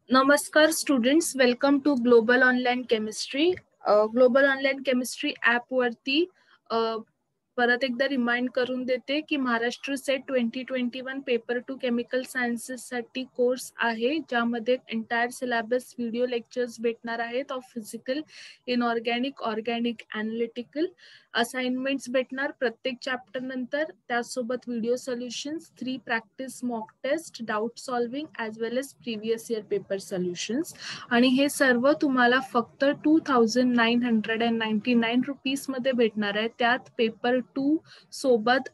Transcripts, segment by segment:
नमस्कार students, welcome to global online chemistry. Global online chemistry app वरती परत एकदा रिमाइंड करून देते की Maharashtra SET 2021 paper 2 chemical sciences साठी कोर्स आहे, ज्यामध्ये एंटायर सिलेबस व्हिडिओ लेक्चर्स भेटणार आहेत of physical, inorganic, organic, analytical. Assignments भेटणार प्रत्येक चॅप्टर नंतर, त्यासोबत video solutions, 3 practice mock test, doubt solving as well as previous year paper solutions. आणि हे सर्व तुम्हाला फक्त 2999 रुपीज मध्ये भेटणार आहे. त्यात पेपर 2 सोबत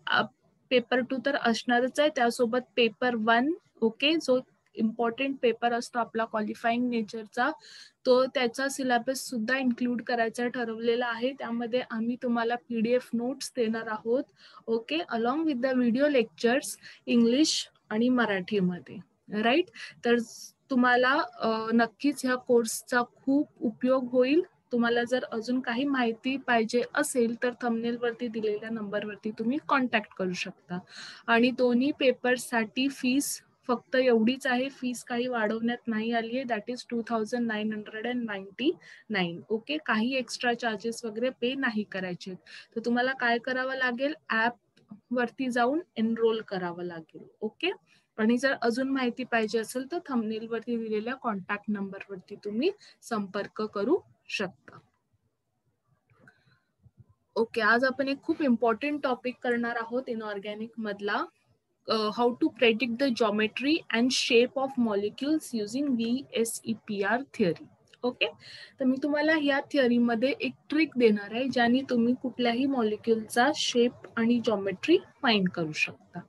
पेपर 2 तर असणारच आहे, त्यासोबत पेपर 1 ओके, जो इम्पॉर्टंट पेपर असतो आपला क्वालिफाईंग नेचरचा, तो त्याचा सिलेबस सुद्धा इन्क्लूड करायचा ठरवलेला आहे. त्यामध्ये आम्ही तुम्हाला PDF नोट्स देणार आहोत okay, along with the video lectures English आणि मराठीमध्ये, राईट. तर तुम्हाला नक्कीच ह्या कोर्सचा खूप उपयोग होईल. तुम्हाला जर अजून काही माहिती पाहिजे असेल तर थंबनेल वरती दिलेल्या नंबरवरती तुम्ही कॉन्टॅक्ट करू शकता. आणि दोन्ही पेपर्ससाठी फीस फक्त एवढीच आहे, फीस काही वाढवण्यात नाही आली आहे, दॅट इज 2999 ओके. काही एक्स्ट्रा चार्जेस वगैरे पे नाही करायचे. तर तुम्हाला काय करावं लागेल, ऍप वरती जाऊन एनरोल करावं लागेल ओके. आणि जर अजून माहिती पाहिजे असेल तर थंबनेल वरती दिलेल्या कॉन्टॅक्ट नंबरवरती तुम्ही संपर्क करू शकता. ओके, आज आपण एक खूप इम्पॉर्टंट टॉपिक करणार आहोत इनऑर्गॅनिक मधला, how to predict the geometry and shape of molecules using VSEPR theory okay. तर मी तुम्हाला या थिअरीमध्ये एक ट्रिक देणार आहे, ज्याने तुम्ही कुठल्याही मॉलिक्युलचा शेप आणि जॉमेट्री फाइंड करू शकता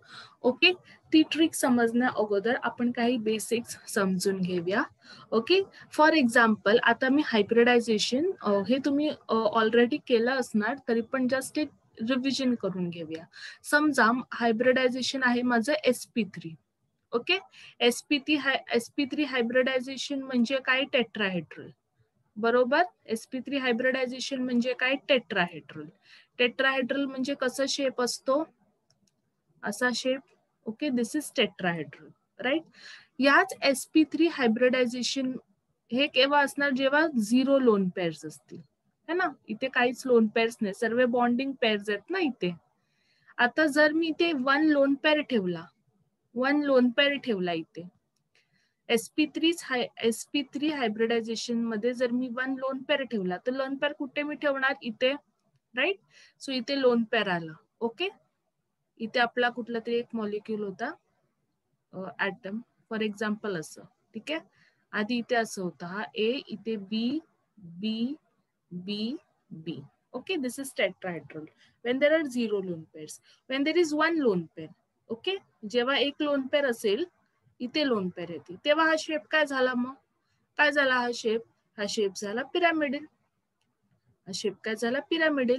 ओके. ती ट्रिक समजण्या अगोदर आपण काही बेसिक्स समजून घेऊया ओके. फॉर एक्झाम्पल, आता मी हायब्रिडायझेशन हे तुम्ही ऑलरेडी केलं असणार, तरी पण जस्ट एक रिव्हिजन करून घेऊया. समजा हायब्रिडायझेशन आहे माझं sp3 ओके. sp3 हायब्रिडायझेशन म्हणजे काय, टेट्राहेड्रल बरोबर. sp3 हायब्रिडायझेशन म्हणजे काय, टेट्राहेड्रल. टेट्राहेड्रल म्हणजे कसं शेप असतो, असा shape okay, this is tetrahedral right. याच sp3 हायब्रिडायझेशन हे केव्हा असणार, जेव्हा 0 लोन पेअर्स असतील, है ना. इथे काहीच लोन पेअर्स नाही, सर्व बॉन्डिंग पेअर्स आहेत ना इथे. आता जर मी इथे 1 लोन पेअर ठेवला इथे sp3 हायब्रिडायझेशन मध्ये जर मी 1 लोन पेअर ठेवला, तर लोन पेअर कुठे मी ठेवणार, इथे राईट. सो इथे लोन पेअर आला ओके. इथे आपला कुठला तरी एक मॉलिक्यूल होता, ऍटम फॉर एक्झाम्पल असं, ठीक आहे. आधी इथे असं होतं, हा A, इथे B, B, B, B okay. This is tetrahedral when there are 0 lone pairs. When there is 1 lone pair okay, जेव्हा एक लोन पेअर असेल, इथे लोन पेअर येते, तेव्हा हा शेप काय झाला, मग काय झाला हा शेप झाला पिरॅमिडल. हा शेप काय झाला, पिरॅमिडल.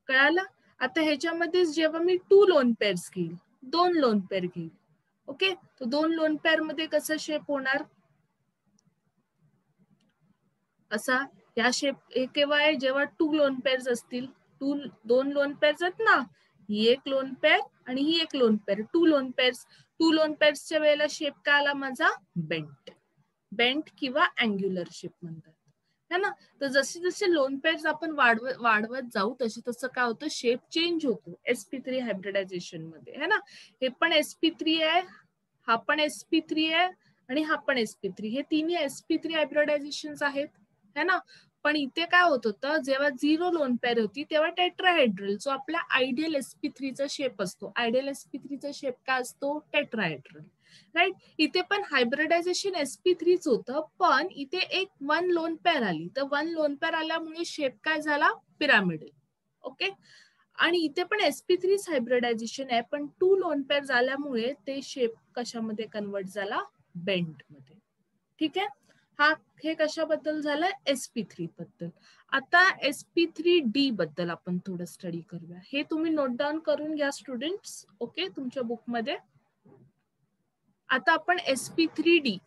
कळालं. आता ह्याच्यामध्ये जेव्हा मी 2 लोन पेअर्स घेईल, 2 लोन पेअर घेईल ओके, तर 2 लोन पेअर मध्ये कसा शेप होणार, असा. या शेप हे केव्हा आहे, जेव्हा 2 लोन पेअर्स असतील. 2 लोन पेअर्स आहेत ना, ही एक लोन पेअर आणि ही एक लोन पेअर, 2 लोन पेअर्सच्या वेळेला शेप काय आला माझा, बेंट किंवा अँग्युलर शेप म्हणतात, है ना. तर जसे जसे लोन पेअर्स आपण वाढवत जाऊ, तसे तसं काय होतं, शेप चेंज होतो sp3 हायब्रिडायझेशन मध्ये, है ना. हे पण sp3 आहे, हा पण sp3 आहे आणि हा पण sp3, हे तिन्ही sp3 हायब्रिडायझेशन आहेत, है ना. पण इथे काय होत होतं, जेव्हा 0 लोन पेअर होती तेव्हा टेट्राहेड्रल, जो आपला आयडियल sp3चा शेप असतो. आयडियल sp3चा शेप काय असतो, टेट्राहेड्रल राईट. इथे पण हायब्रिडायझेशन sp3च होतं, पण इथे एक 1 लोन पेअर आली, तर 1 लोन पेअर आल्यामुळे शेप काय झाला, पिरॅमिडल ओके. आणि इथे पण sp3 हायब्रिडायझेशन आहे, पण 2 लोन पेअर झाल्यामुळे ते शेप कशामध्ये कन्वर्ट झाला, बेंट मध्ये, ठीक आहे. हे कशाबद्दल झालं, sp3 बद्दल. आता sp3d बद्दल आपण थोडं स्टडी करूया. हे तुम्ही नोट डाऊन करून घ्या स्टुडंट्स ओके, तुमच्या बुक मध्ये. आता आपण sp3d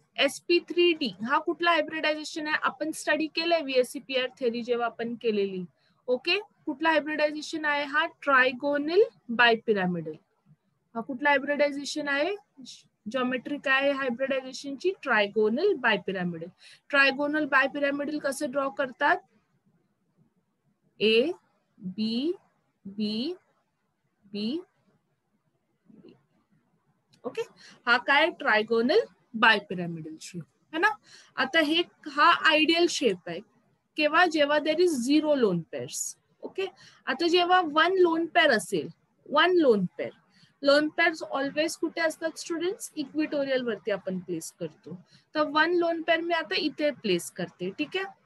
हा कुठला हायब्रिडायझेशन आहे, आपण स्टडी केलंय VSEPR थिअरी जेव्हा आपण केलेली ओके. कुठला हायब्रिडायझेशन आहे हा, ट्रायगोनल बायपिरॅमिडल. हा कुठला हायब्रिडायझेशन आहे, जॉमेट्री काय आहे हायब्रिडायझेशनची? Trigonal bipyramidal. ट्रायगोनल बायपिरामिडल कसं ड्रॉ करतात? A B B B, okay. हा काय? ट्रायगोनल बायपिरामिडल शेप है ना. आता हे हा आयडियल शेप आहे केव्हा? जेव्हा there is 0 loan pairs. Okay. आता जेव्हा 1 लोन पेअर असेल, 1 lone pair, loan pairs always कुठे असतात स्टुडंट्स? इक्विटोरियल वरती आपण प्लेस करतो. तर 1 लोन पेअर मी आता इथे प्लेस करते. ठीक आहे.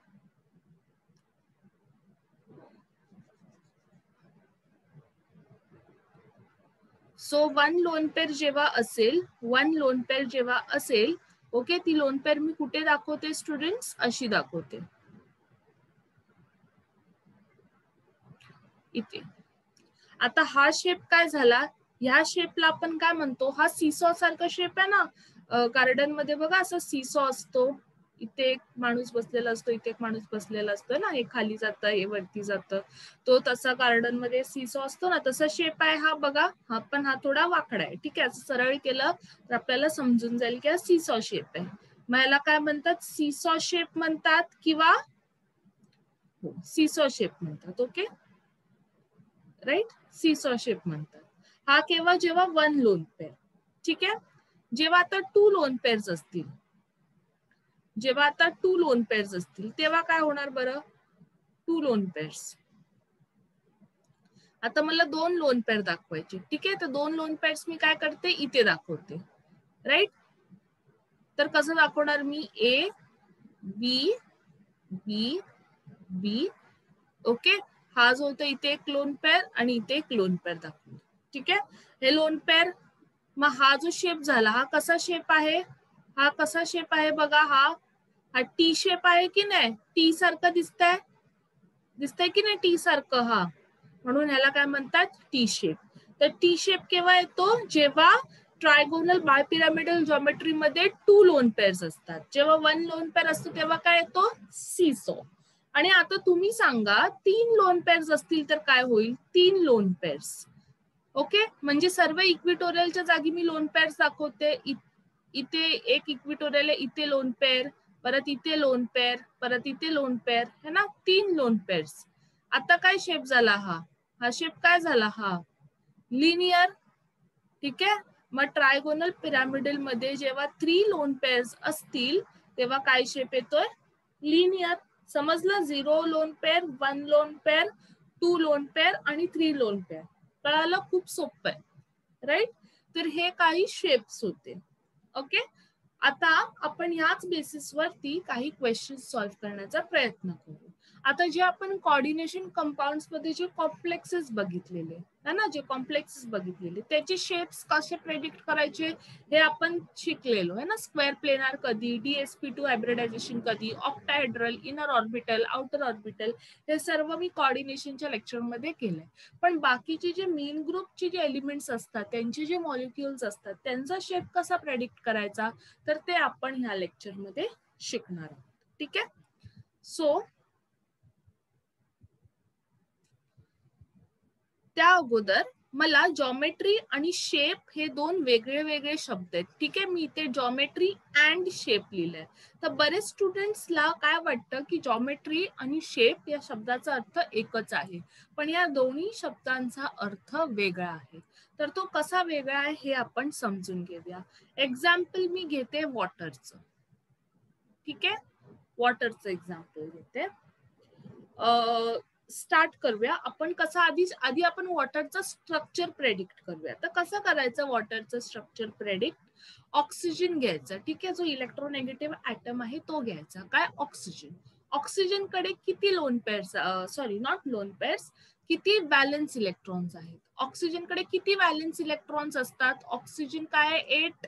सो 1 लोन पेअर जेव्हा असेल, 1 लोन पेअर जेव्हा असेल, ओके, ती लोन पेअर मी कुठे दाखवते स्टुडंट्स? अशी दाखवते इथे. आता हा शेप काय झाला? ह्या शेपला आपण काय म्हणतो? हा सीसॉ सारखा शेप आहे ना. गार्डन मध्ये बघा असं सीसॉ असतो, इथे एक माणूस बसलेला असतो, इथे एक माणूस बसलेला असतो ना, हे खाली जातं हे वरती जातं. तो तसा गार्डन मध्ये सीसॉ असतो ना, तसा शेप आहे हा बघा. हा पण हा थोडा वाकडा आहे. ठीक आहे. असं सरळ केलं तर आपल्याला समजून जाईल की हा सीसॉ शेप आहे. मग याला काय म्हणतात? सीसॉ शेप म्हणतात किंवा सीसॉ शेप म्हणतात. Okay, right. सीसॉ शेप म्हणतात. हा केव्हा? जेव्हा 1 लोन पेअर. ठीक आहे. जेव्हा आता 2 लोन पेअर्स असतील, जेव्हा आता 2 लोन पेअर्स असतील तेव्हा काय होणार बरं? 2 लोन पेअर्स. आता मला 2 लोन पेअर दाखवायचे. ठीक आहे. तर 2 लोन पेअर्स मी काय करते? इथे दाखवते, राईट. तर कसं दाखवणार मी? ए बी बी बी, ओके. हा जो होता इथे एक लोन पेअर आणि इथे एक लोन पेअर दाखवतो. ठीक आहे. हे लोन पेअर. मग हा जो शेप झाला हा कसा शेप आहे? हा कसा शेप आहे बघा. हा टी शेप आहे की नाही? टी सारखं दिसतंय, दिसतंय की नाही टी सारखं? हा, म्हणून ह्याला काय म्हणतात? T shape. तर टी शेप केव्हा येतो? जेव्हा ट्रायगोनल बायपिरामिडल जॉमेट्री मध्ये 2 लोन पेअर्स असतात. जेव्हा 1 लोन पेअर असतो तेव्हा काय येतो? सीसॉ. आणि आता तुम्ही सांगा 3 लोन पेअर्स असतील तर काय होईल? 3 लोन पेअर्स. ओके. म्हणजे सर्व इक्विटोरियलच्या जागी मी लोन पेअर्स दाखवते. इथे एक इक्विटोरियल आहे, इथे लोन पेअर, परत इथे लोन पेअर, परत इथे लोन पेअर, है ना. 3 लोन पेअर्स. आता काय शेप झाला? हा शेप काय झाला? हा लिनियर. ठीक आहे. मग ट्रायगोनल पिरामिडल मध्ये जेव्हा 3 लोन पेअर्स असतील तेव्हा काय शेप येतोय? लिनियर. समजलं? 0 lone pair, 1 lone pair, 2 lone pair आणि 3 लोन पेअर. कळालं? खूप सोपं आहे, राईट. तर हे काही शेप्स होते. ओके. आता आपण ह्याच बेसिसवरती काही क्वेश्चन सॉल्व्ह करण्याचा प्रयत्न करू. आता जे आपण कोऑर्डिनेशन कंपाऊंड्स मध्ये जे कॉम्प्लेक्सेस बघितलेले है ना, जे कॉम्प्लेक्सेस बघितलेले त्याचे शेप्स कसे प्रेडिक्ट करायचे हे आपण शिकलेलो आहे ना. स्क्वेअर प्लेनार कधी, DsP2 हायब्रिडायझेशन कधी, octahedral, inner orbital, outer orbital, हे सर्व मी कोऑर्डिनेशनच्या लेक्चरमध्ये केलंय. पण बाकीचे जे मेन ग्रुपचे जे एलिमेंट्स असतात, त्यांचे जे मॉलिक्युल्स असतात, त्यांचा शेप कसा प्रेडिक्ट करायचा तर ते आपण ह्या लेक्चरमध्ये शिकणार आहोत. ठीक आहे. सो त्या अगोदर मला जॉमेट्री आणि शेप हे 2 वेगळे वेगळे शब्द आहेत. ठीक आहे. मी इथे जॉमेट्री अँड शेप लिहिलंय. तर बरेच स्टुडंट्सला काय वाटतं की जॉमेट्री आणि शेप या शब्दाचा अर्थ एकच आहे, पण या दोन्ही शब्दांचा अर्थ वेगळा आहे. तर तो कसा वेगळा आहे हे आपण समजून घेऊया. एक्झाम्पल मी घेते वॉटरचं. ठीक आहे. वॉटरचं एक्झाम्पल घेते. स्टार्ट करूया आपण. कसं आधी आपण वॉटरचं स्ट्रक्चर प्रेडिक्ट करूया. तर कसं करायचं वॉटरचं स्ट्रक्चर प्रेडिक्ट? ऑक्सिजन घ्यायचा. ठीक आहे. जो इलेक्ट्रोनेगेटिव्ह ऍटम आहे तो घ्यायचा. काय? ऑक्सिजन. ऑक्सिजन कडे किती loan pairs, sorry not loan pairs, किती व्हॅलेन्स इलेक्ट्रॉन्स आहेत? ऑक्सिजन कडे किती व्हॅलेन्स इलेक्ट्रॉन्स असतात? ऑक्सिजन काय? 8,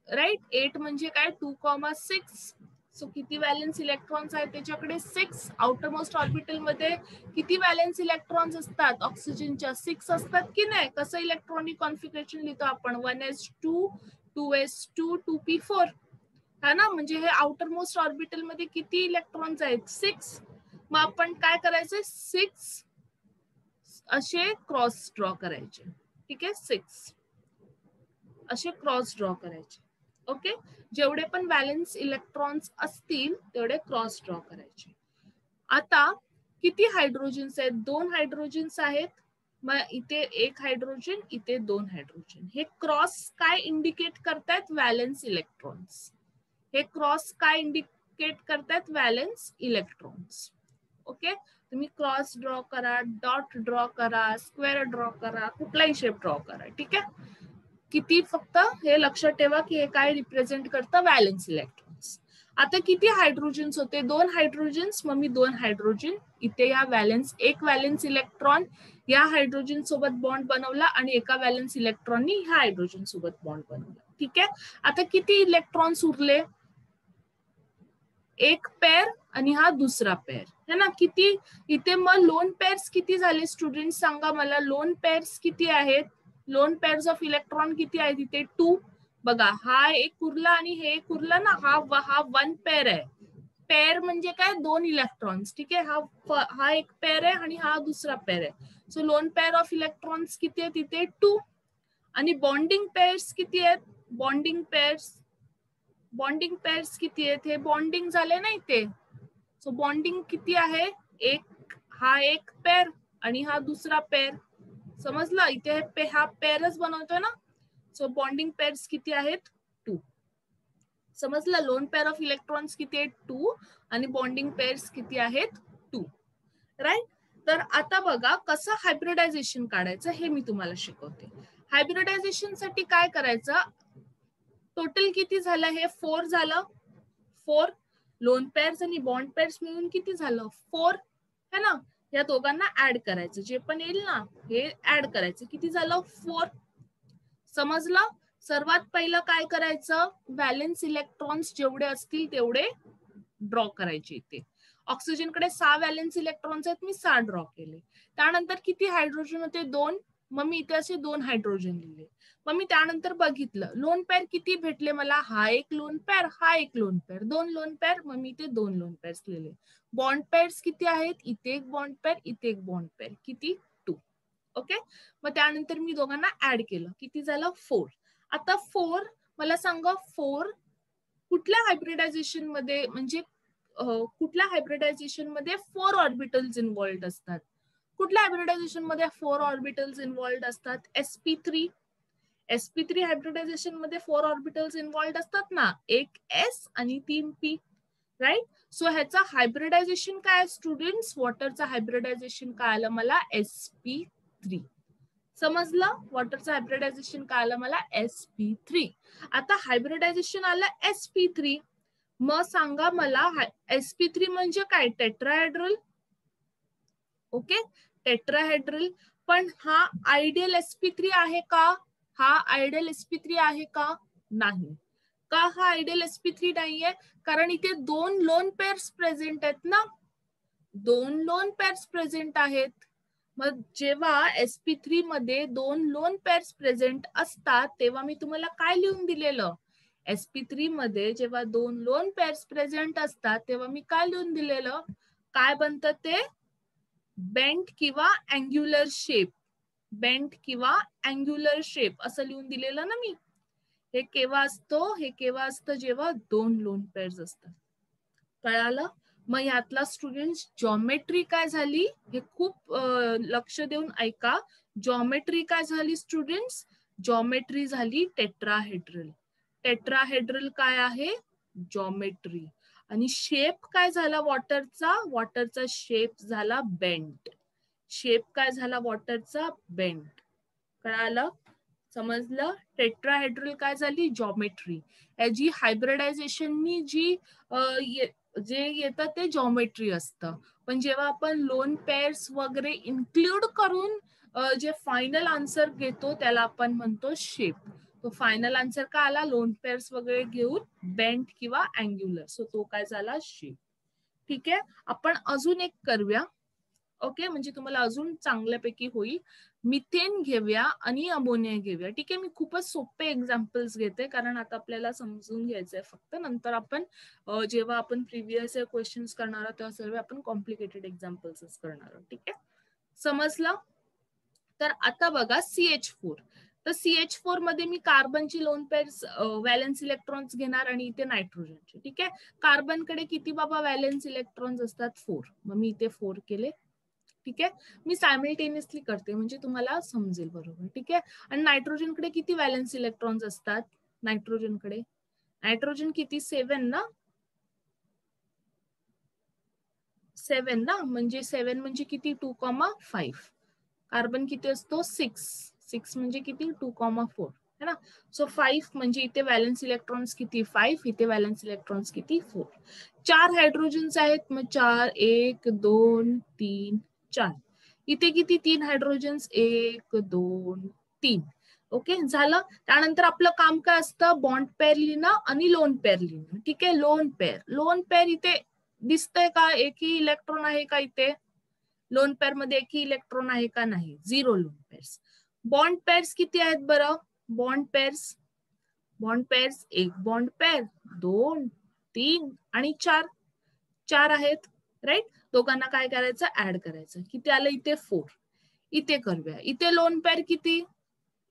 राईट. 8 म्हणजे काय? 2,6. सो किती व्हॅलेन्स इलेक्ट्रॉन्स आहेत त्याच्याकडे? 6. आउटर मोस्ट ऑर्बिटल मध्ये किती व्हॅलेन्स इलेक्ट्रॉन्स असतात? ऑक्सिजनच्या 6 असतात की नाही? कसं इलेक्ट्रॉनिक कॉन्फिगरेशन लिहितो आपण? 1s2, 2s2, 2p4, है ना. म्हणजे हे आउटर मोस्ट ऑर्बिटल मध्ये किती इलेक्ट्रॉन्स आहेत? 6. मग आपण काय करायचं? 6 असे क्रॉस ड्रॉ करायचे. ठीक आहे. 6. असे क्रॉस ड्रॉ करायचे. ओके, जेवढे पण व्हॅलेन्स इलेक्ट्रॉन्स असतील तेवढे क्रॉस ड्रॉ करायचे. आता किती हायड्रोजन्स आहेत? 2 हायड्रोजन्स आहेत. मग इथे 1 हायड्रोजन, इथे 2 हायड्रोजन. हे क्रॉस काय इंडिकेट करतायत? Valence electrons. हे क्रॉस काय इंडिकेट करतायत? Valence electrons. ओके, तुम्ही क्रॉस ड्रॉ करा, डॉट ड्रॉ करा, स्क्वेअर ड्रॉ करा, कुठलाही शेप ड्रॉ करा. ठीक आहे, किती फक्त हे लक्षात ठेवा की हे काय रिप्रेझेंट करतं? Valence electrons. आता किती हायड्रोजन्स होते? 2 हायड्रोजन्स. मग मी 2 हायड्रोजन इथे या व्हॅलेन्स, एक व्हॅलेन्स इलेक्ट्रॉन या हायड्रोजन सोबत बॉन्ड बनवला आणि एका व्हॅलेन्स इलेक्ट्रॉननी ह्या हायड्रोजन सोबत बॉन्ड बनवला. ठीक आहे, आता किती इलेक्ट्रॉन्स उरले? एक पेअर आणि हा दुसरा पेअर है ना. किती इथे मग लोन पेअर्स किती झाले स्टुडंट्स? सांगा मला, लोन पेअर्स किती आहेत? लोन पेअर्स ऑफ इलेक्ट्रॉन किती आहेत इथे? 2. बघा, हा एक उरला आणि हे एक उरला ना, हा 1 पेअर आहे. पेअर म्हणजे काय? 2 इलेक्ट्रॉन्स. ठीक आहे, हा एक पेअर आहे आणि हा दुसरा पेअर आहे. So lone pair of electrons किती आहेत इथे? 2. आणि बॉन्डिंग पेअर्स किती आहेत? बॉन्डिंग पेअर्स किती आहेत? हे बॉन्डिंग झाले ना इथे. सो बॉन्डिंग किती आहे? हा एक पेअर आणि हा दुसरा पेअर. समजलं? इथे हा पेअरच बनवतोय ना. सो बॉन्डिंग पेअर्स किती आहेत? 2. समजलं? लोन पेअर ऑफ इलेक्ट्रॉन्स किती आहेत? 2 आणि बॉन्डिंग पेअर्स किती आहेत? 2. राईट. तर आता बघा कसं हायब्रिडायझेशन काढायचं हे मी तुम्हाला शिकवते. हायब्रिडायझेशन साठी काय करायचं? टोटल किती झालं? हे 4 झालं. 4 लोन पेअर्स आणि बॉन्ड पेअर्स मिळून किती झालं? 4 है ना. या दोघांना ऍड करायचं, जे पण येईल ना हे ऍड करायचं. किती झालं? 4. समजलं? सर्वात पहिलं काय करायचं? व्हॅलेन्स इलेक्ट्रॉन्स जेवढे असतील तेवढे ड्रॉ करायचे. इथे ऑक्सिजनकडे 6 व्हॅलेन्स इलेक्ट्रॉन्स आहेत, मी 6 ड्रॉ केले. त्यानंतर किती हायड्रोजन होते? 2. मग मी इथे असे 2 हायड्रोजन लिहिले. मग मी त्यानंतर बघितलं लोन पेअर किती भेटले मला. हा एक लोन पेअर, हा एक लोन पेअर, 2 लोन पेअर. मग मी इथे 2 लोन पेअर्स लिहिले. बॉन्ड पेअर्स किती आहेत? इथे एक बॉन्ड पेअर, इथे एक बॉन्ड पेअर. किती? 2. ओके, मग त्यानंतर मी दोघांना ऍड केलं. किती झालं? 4. आता 4 मला सांगा, 4 कुठल्या हायब्रिडायझेशन मध्ये, म्हणजे कुठल्या हायब्रिडायझेशन मध्ये 4 ऑर्बिटल्स इन्व्हॉल्ड असतात? कुठल्या हायब्रिडायझेशन मध्ये 4 ऑर्बिटल्स इन्व्हॉल्ड असतात? sp3. sp3 हायब्रिडायझेशन मध्ये 4 ऑर्बिटल्स इन्व्हॉल्ड असतात ना, एक s आणि 3 p. राईट. सो ह्याचा हायब्रिडायझेशन काय स्टुडंट्स? वॉटरचा हायब्रिडायझेशन काय आलं मला? sp3. समजलं? वॉटरचं हायब्रिडायझेशन काय आलं मला? sp3. आता हायब्रिडायझेशन आलं sp3. मग सांगा मला sp3 म्हणजे काय? टेट्राहेड्रल. Okay, tetrahedral. पण हा आयडियल sp3 आहे का? हा आयडियल sp3 आहे का? नाही. का हा आयडियल sp3 नाहीये? कारण इथे 2 लोन पेअर्स प्रेझेंट आहेत ना. 2 लोन पेअर्स प्रेझेंट आहेत. मग जेव्हा sp3 मध्ये 2 लोन पेअर्स प्रेझेंट असतात तेव्हा मी तुम्हाला काय लिहून दिलेलं? sp3 मध्ये जेव्हा 2 लोन पेअर्स प्रेझेंट असतात तेव्हा मी काय लिहून दिलेलं? काय बनतं ते? बेंट किंवा अँग्युलर शेप. बेंट किंवा अँग्युलर शेप असं लिहून दिलेलं ना मी. हे केव्हा असतो? हे केव्हा असतं? जेव्हा 2 लोन पेअर्स असतात. कळालं? मग यातला स्टुडंट्स जॉमेट्री काय झाली हे खूप लक्ष देऊन ऐका. जॉमेट्री काय झाली स्टुडंट्स? जॉमेट्री झाली टेट्राहेड्रल. टेट्राहेड्रल काय आहे? जॉमेट्री. आणि शेप काय झाला वॉटरचा? वॉटरचा शेप झाला बेंट. शेप काय झाला वॉटरचा? बेंट. कळालं? समजलं? टेट्राहेड्रल काय झाली? जॉमेट्री. याची हायब्रिडायझेशननी जे येतं ते जॉमेट्री असतं. पण जेव्हा आपण लोन पेअर्स वगैरे इन्क्लूड करून जे फायनल आन्सर घेतो त्याला आपण म्हणतो शेप. तो फायनल आन्सर काय आला? लोन पेअर्स वगैरे घेऊन बेंट किंवा अँग्युलर. सो तो काय झाला? शेप. ठीक आहे, आपण अजून एक करूया. ओके, म्हणजे तुम्हाला अजून चांगल्यापैकी होईल. मिथेन घेऊया आणि अमोनिया घेऊया. ठीक आहे, मी खूपच सोपे एक्झाम्पल्स घेते कारण आता आपल्याला समजून घ्यायचंय फक्त. नंतर आपण जेव्हा आपण प्रिव्हियस क्वेश्चन्स करणार आहोत तेव्हा सर्व आपण कॉम्प्लिकेटेड एक्झाम्पल्स करणार आहोत. ठीक आहे, समजलं? तर आता बघा CH4. तर CH4 मध्ये मी कार्बनची लोन पेअर्स व्हॅलेन्स इलेक्ट्रॉन्स घेणार आणि इथे नायट्रोजनचे. ठीक आहे, कार्बनकडे किती बाबा व्हॅलेन्स इलेक्ट्रॉन्स असतात? 4. मग मी इथे 4 केले. ठीक आहे, मी सायमल्टेनियसली करते म्हणजे तुम्हाला समजेल बरोबर. ठीक आहे, आणि नायट्रोजनकडे किती व्हॅलेन्स इलेक्ट्रॉन्स असतात? नायट्रोजन किती? 7 ना, 7 ना, म्हणजे 7 म्हणजे किती? 2,5. कार्बन किती असतो? 6 म्हणजे किती? 2,4 है ना. सो 5 म्हणजे इथे व्हॅलेन्स इलेक्ट्रॉन्स किती? 5. इथे व्हॅलेन्स इलेक्ट्रॉन्स किती? 4. 4 हायड्रोजन्स आहेत, मग 4, 1, 2, 3, 4. इथे किती? 3 हायड्रोजन्स, 1, 2, 3. ओके, झालं. त्यानंतर आपलं काम काय असतं? बॉन्ड पेअर लिहिणं आणि लोन पेअर लिहिणं. ठीक आहे, लोन पेअर इथे दिसतंय का? एकही इलेक्ट्रॉन आहे का इथे? लोन पेअर मध्ये एकही इलेक्ट्रॉन आहे का? नाही, 0 लोन पेअर्स. बॉन्ड पेअर्स किती आहेत बरं? बॉन्ड पेअर्स 1 बॉन्ड पेअर, 2, 3 आणि 4. 4 आहेत, राईट. दोघांना काय करायचं? ऍड करायचं. किती आलं इथे? 4. इथे करूया. इथे लोन पेअर किती?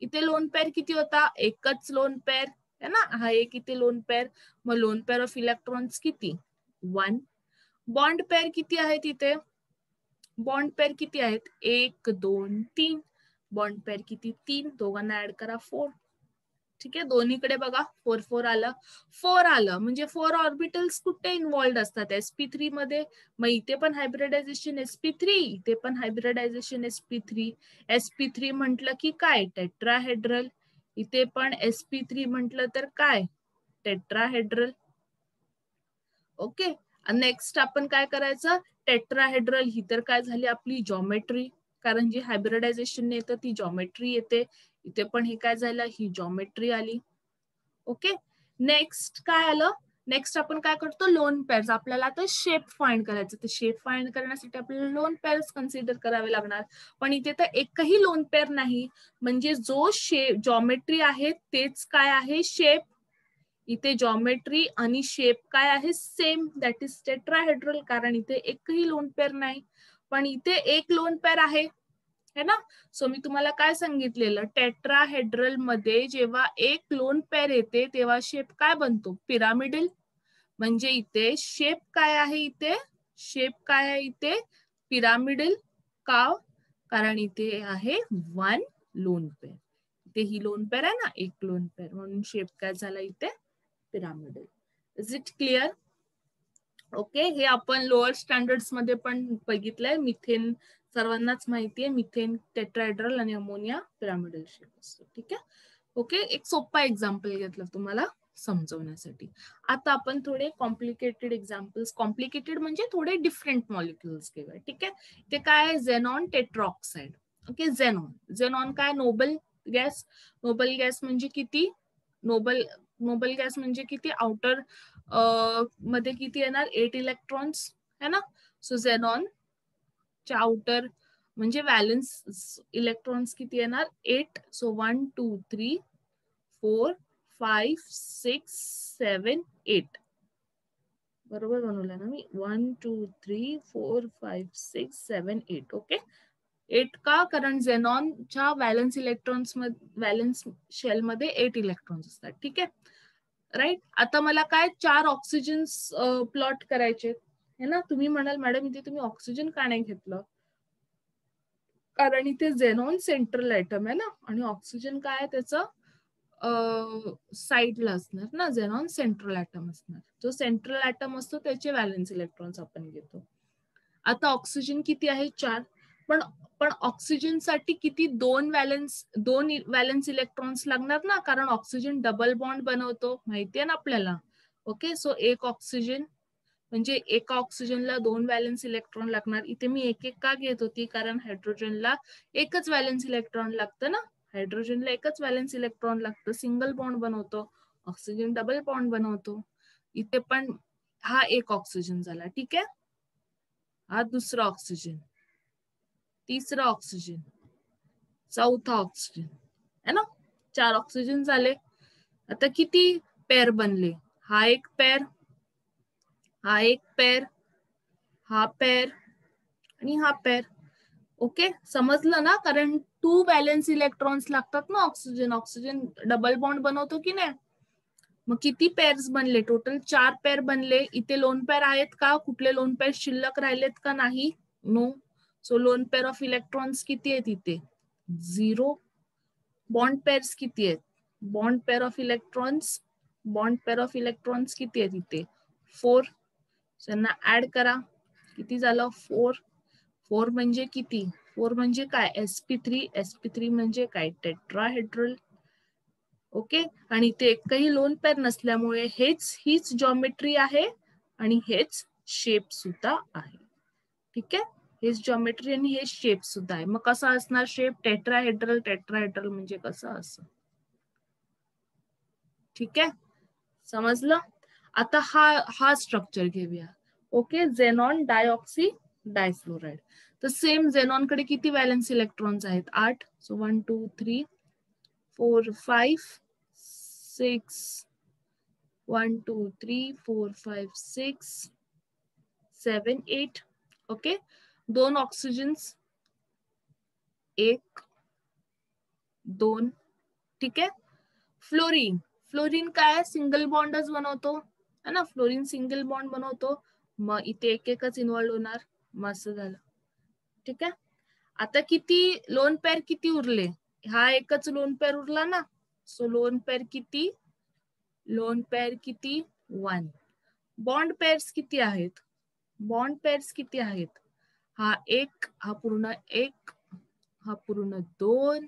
इथे लोन पेअर किती होता? एकच लोन पेअर है ना, हा एक इथे लोन पेअर. मग लोन पेअर ऑफ इलेक्ट्रॉन्स किती? 1. बॉन्ड पेअर किती आहेत इथे? बॉन्ड पेअर किती आहेत? 1, 2, 3. बॉन्ड पेअर किती? 3. दोघांना ऍड करा, 4. ठीक आहे, दोन्हीकडे बघा 4 4 आलं. 4 आलं म्हणजे 4 ऑर्बिटल्स कुठे इन्व्हॉल्ड असतात? sp3 मध्ये. मग इथे पण हायब्रिडायझेशन sp3, इथे पण हायब्रिडायझेशन sp3. sp3 म्हटलं की काय? टेट्राहेड्रल. इथे पण sp3 म्हटलं तर काय? टेट्राहेड्रल. ओके, नेक्स्ट आपण काय करायचं? टेट्राहेड्रल ही तर काय झाली आपली? जॉमेट्री. कारण जी हायब्रिडायझेशन येतं ती जॉमेट्री येते. इथे पण हे काय झालं? ही जॉमेट्री आली. ओके, नेक्स्ट काय आलं? नेक्स्ट आपण काय करतो? Loan pairs. आपल्याला आता शेप फाइंड करायचं. तर शेप फाइंड करण्यासाठी आपल्याला लोन पेअर्स कन्सिडर करावे लागणार. पण इथे तर एकही लोन पेअर नाही, म्हणजे जो शेप जॉमेट्री आहे तेच काय आहे? शेप. इथे जॉमेट्री आणि शेप काय आहे? Same, that is tetrahedral. कारण इथे एकही लोन पेअर नाही, पण इथे एक लोन पेअर आहे है ना. सो मी तुम्हाला काय सांगितलेलं? टेट्राहेड्रल मध्ये जेव्हा एक लोन पेअर येते तेव्हा शेप काय बनतो? पिरामिडल. म्हणजे इथे शेप काय आहे? इथे शेप काय आहे? इथे पिरामिडल. का? कारण इथे आहे 1 लोन पेअर. इथे ही लोन पेअर आहे ना, एक लोन पेअर, म्हणून शेप काय झाला इथे? Pyramidal. Is it clear? Okay, हे आपण लोअर स्टँडर्ड्स मध्ये पण बघितलंय. मिथेन सर्वांनाच माहितीये, मिथेन टेट्राहेड्रल आणि अमोनिया पिरामिडल शेप असतो. ठीक आहे. ओके, एक सोपा एक्झाम्पल घेतलं तुम्हाला समजवण्यासाठी. आता आपण थोडे कॉम्प्लिकेटेड एक्झाम्पल्स, कॉम्प्लिकेटेड म्हणजे थोडे डिफरंट मॉलिक्युल्स घेऊया. ठीक आहे, ते काय? Xenon tetroxide. ओके, झेनॉन काय? Noble gas. नोबल गॅस म्हणजे किती? नोबल गॅस म्हणजे किती? आउटर मध्ये किती येणार? 8 इलेक्ट्रॉन्स है ना. सो झेनॉन च्या आउटर म्हणजे व्हॅलेन्स इलेक्ट्रॉन्स किती येणार? 8. सो 1, 2, 3, 4, 5, 6, 7, 8. बरोबर बनवलं ना मी? 1, 2, 3, 4, 5, 6, 7, 8. ओके, 8 का? कारण झेनॉनच्या व्हॅलेन्स इलेक्ट्रॉन्स व्हॅलेन्स शेल मध्ये 8 इलेक्ट्रॉन्स असतात. ठीक आहे, राईट. आता मला काय? 4 ऑक्सिजन प्लॉट करायचे है ना. तुम्ही म्हणाल मॅडम इथे तुम्ही ऑक्सिजन का नाही घेतलं? कारण इथे झेनॉन सेंट्रल ॲटम आहे ना, आणि ऑक्सिजन काय? त्याचं साईडला असणार ना. झेनॉन सेंट्रल ॲटम असणार. जो सेंट्रल ॲटम असतो त्याचे व्हॅलेन्स इलेक्ट्रॉन्स आपण घेतो. आता ऑक्सिजन किती आहे? 4. पण ऑक्सिजन साठी किती? 2 व्हॅलेन्स इलेक्ट्रॉन्स लागणार ना, कारण ऑक्सिजन डबल बॉन्ड बनवतो, माहितीये ना आपल्याला. ओके, सो एक ऑक्सिजन म्हणजे एका ऑक्सिजनला 2 व्हॅलेन्स इलेक्ट्रॉन लागणार. इथे मी एक एक का घेत होती? कारण हायड्रोजनला एकच व्हॅलेन्स इलेक्ट्रॉन लागतं ना. हायड्रोजनला एकच व्हॅलेन्स इलेक्ट्रॉन लागतं, सिंगल बॉन्ड बनवतो. ऑक्सिजन डबल बॉन्ड बनवतो. इथे पण हा एक ऑक्सिजन झाला. ठीक आहे, हा दुसरा ऑक्सिजन, तिसरा ऑक्सिजन, चौथा ऑक्सिजन है ना. 4 ऑक्सिजन झाले. आता किती पेअर बनले? हा एक पेअर, हा एक पेअर, हा पेअर आणि हा पेअर. ओके, समजलं ना? कारण 2 व्हॅलेन्स इलेक्ट्रॉन्स लागतात ना ऑक्सिजन डबल बॉन्ड बनवतो की नाही. मग किती पेअर्स बनले? टोटल 4 पेअर बनले. इथे लोन पेअर आहेत का? कुठले लोन पेअर शिल्लक राहिलेत का? नाही. No. So lone pair of electrons किती आहेत इथे? 0. बॉन्ड पेअर्स किती आहेत? बॉन्ड पेअर ऑफ इलेक्ट्रॉन्स किती आहेत इथे? 4. त्यांना ऍड करा. किती झालं? 4. 4 म्हणजे किती? 4 म्हणजे काय? sp3 म्हणजे काय? टेट्राहेड्रल. ओके, आणि इथे एकही लोन पेअर नसल्यामुळे हीच जॉमेट्री आहे आणि हेच शेप सुद्धा आहे. ठीक आहे, हेच जॉमेट्री आणि हेच शेप सुद्धा आहे. मग कसा असणार शेप? टेट्राहेड्रल म्हणजे कसं असं. ठीक आहे, समजलं? आता हा स्ट्रक्चर घेऊया. Okay, xenon dioxy difluoride. तर सेम झेनॉन कडे किती व्हॅलेन्स इलेक्ट्रॉन्स आहेत? 8. सो 1 2 3 4 5 6 1 2 3 4 5 6 7 8. Okay, 2 oxygens, 1 2. ठीक आहे. फ्लोरीन काय? सिंगल बॉन्डच बनवतो है ना. फ्लोरीन सिंगल बॉन्ड बनवतो. मग इथे एकच इन्व्हॉल्व होणार. मस्त झालं. ठीक आहे, आता किती लोन पेअर किती उरले? हा एकच लोन पेअर उरला ना. सो लोन पेअर किती? 1. बॉन्ड पेअर्स किती आहेत? हा 1, हा पूर्ण 1, हा पूर्ण 2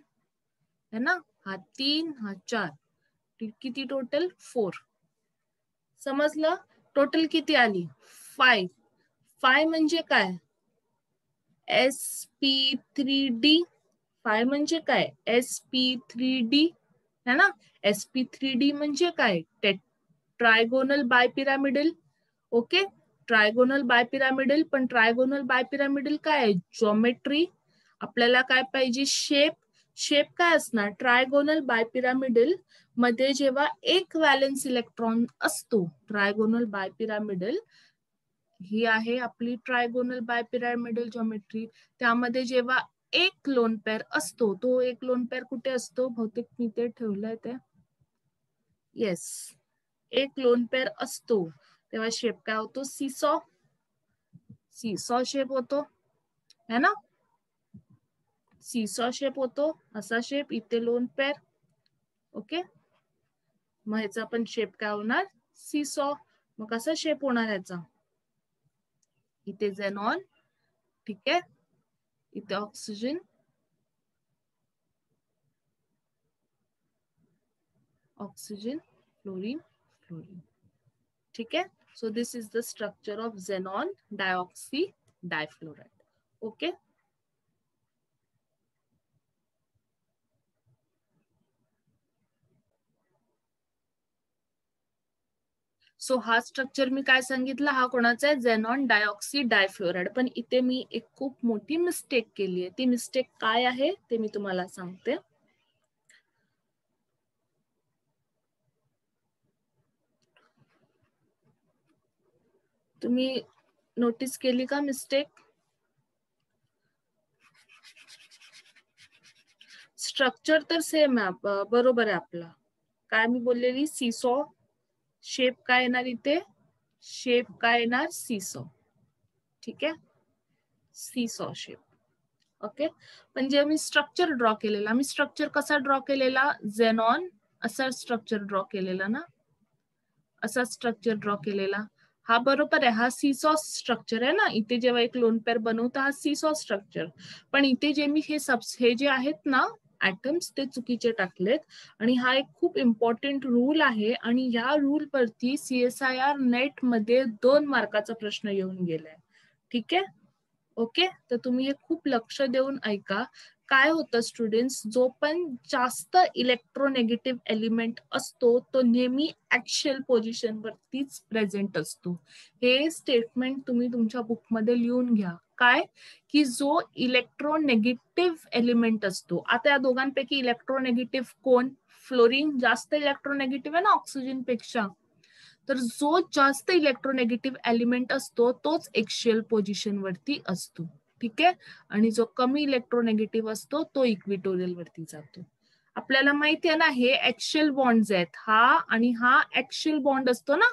है ना, हा 3, हा 4. किती टोटल? 4. समजलं? टोटल किती आली? 5. 5 म्हणजे काय? sp3d. 5 म्हणजे काय? sp3d है ना. sp3d म्हणजे काय? Trigonal bipyramidal. Okay, trigonal bipyramidal. पण ट्रायगोनल बायपिरामिडल काय आहे? जॉमेट्री. आपल्याला काय पाहिजे? शेप काय असणार? ट्रायगोनल बायपिरामिडल मध्ये जेव्हा एक व्हॅलेन्स इलेक्ट्रॉन असतो, ट्रायगोनल बायपिरामिडल ही आहे आपली ट्रायगोनल बायपिरामिडल जॉमेट्री. त्यामध्ये जेव्हा एक लोन पेअर असतो, तो एक लोन पेअर कुठे असतो? बहुतेक मी ते ठेवलंय ते. येस, एक लोन पेअर असतो तेव्हा शेप काय होतो? सीसॉ शेप होतो है ना. सीसॉ शेप होतो, असा शेप. इथे लोन पेअर. ओके, मग ह्याचा पण शेप काय होणार? सीसॉ. मग कसा शेप होणार ह्याचा? इथे झेनॉन, ठीक आहे, इथे ऑक्सिजन, फ्लोरीन. ठीक आहे. So this is the structure of xenon dioxy difluoride. Okay, so हा स्ट्रक्चर मी काय सांगितलं? हा कोणाचा आहे? Xenon dioxy difluoride. पण इथे मी एक खूप मोठी मिस्टेक केली आहे. ती मिस्टेक काय आहे ते मी तुम्हाला सांगते. तुम्ही नोटीस केली का मिस्टेक? स्ट्रक्चर तर सेम आहे, बरोबर आहे आपला. काय मी बोललेली? सीसॉ. शेप काय येणार इथे? शेप काय येणार? सीसॉ. ठीक आहे, सीसॉ शेप. ओके, पण जे मी स्ट्रक्चर ड्रॉ केलेला, मी स्ट्रक्चर कसा ड्रॉ केलेला? झेनॉन असा स्ट्रक्चर ड्रॉ केलेला ना, असा स्ट्रक्चर ड्रॉ केलेला. हा बरोबर आहे, हा सीसॉ स्ट्रक्चर आहे ना. इथे जेव्हा एक लोन पेअर बनवतो हा सीसॉ स्ट्रक्चर. पण इथे जे मी हे जे आहेत ना ऍटम्स, ते चुकीचे टाकलेत. आणि हा एक खूप इम्पॉर्टंट रूल आहे आणि या रूल वरती CSIR नेट मध्ये 2 मार्काचा प्रश्न येऊन गेलाय. ठीक आहे, ओके, तर तुम्ही हे खूप लक्ष देऊन ऐका. काय होतं स्टुडंट्स, जो पण जास्त इलेक्ट्रोनेगेटिव्ह एलिमेंट असतो तो नेहमी ऍक्सियल पोझिशन वरतीच प्रेझेंट असतो. हे स्टेटमेंट तुम्ही तुमच्या बुकमध्ये लिहून घ्या. काय की जो इलेक्ट्रोनेगेटिव्ह एलिमेंट असतो, आता या दोघांपैकी इलेक्ट्रोनेगेटिव्ह कोण? फ्लोरीन जास्त इलेक्ट्रोनेगेटिव्ह आहे ना ऑक्सिजन पेक्षा. तर जो जास्त इलेक्ट्रोनेगेटिव्ह एलिमेंट असतो तोच ऍक्सियल पोझिशन वरती असतो. ठीक आहे. आणि जो कमी इलेक्ट्रोनेगेटिव्ह असतो तो इक्विटोरियल वरती जातो. आपल्याला माहिती आहे ना, हे ऍक्सियल बॉन्ड्स आहेत, हा आणि हा ऍक्सियल बॉन्ड असतो ना,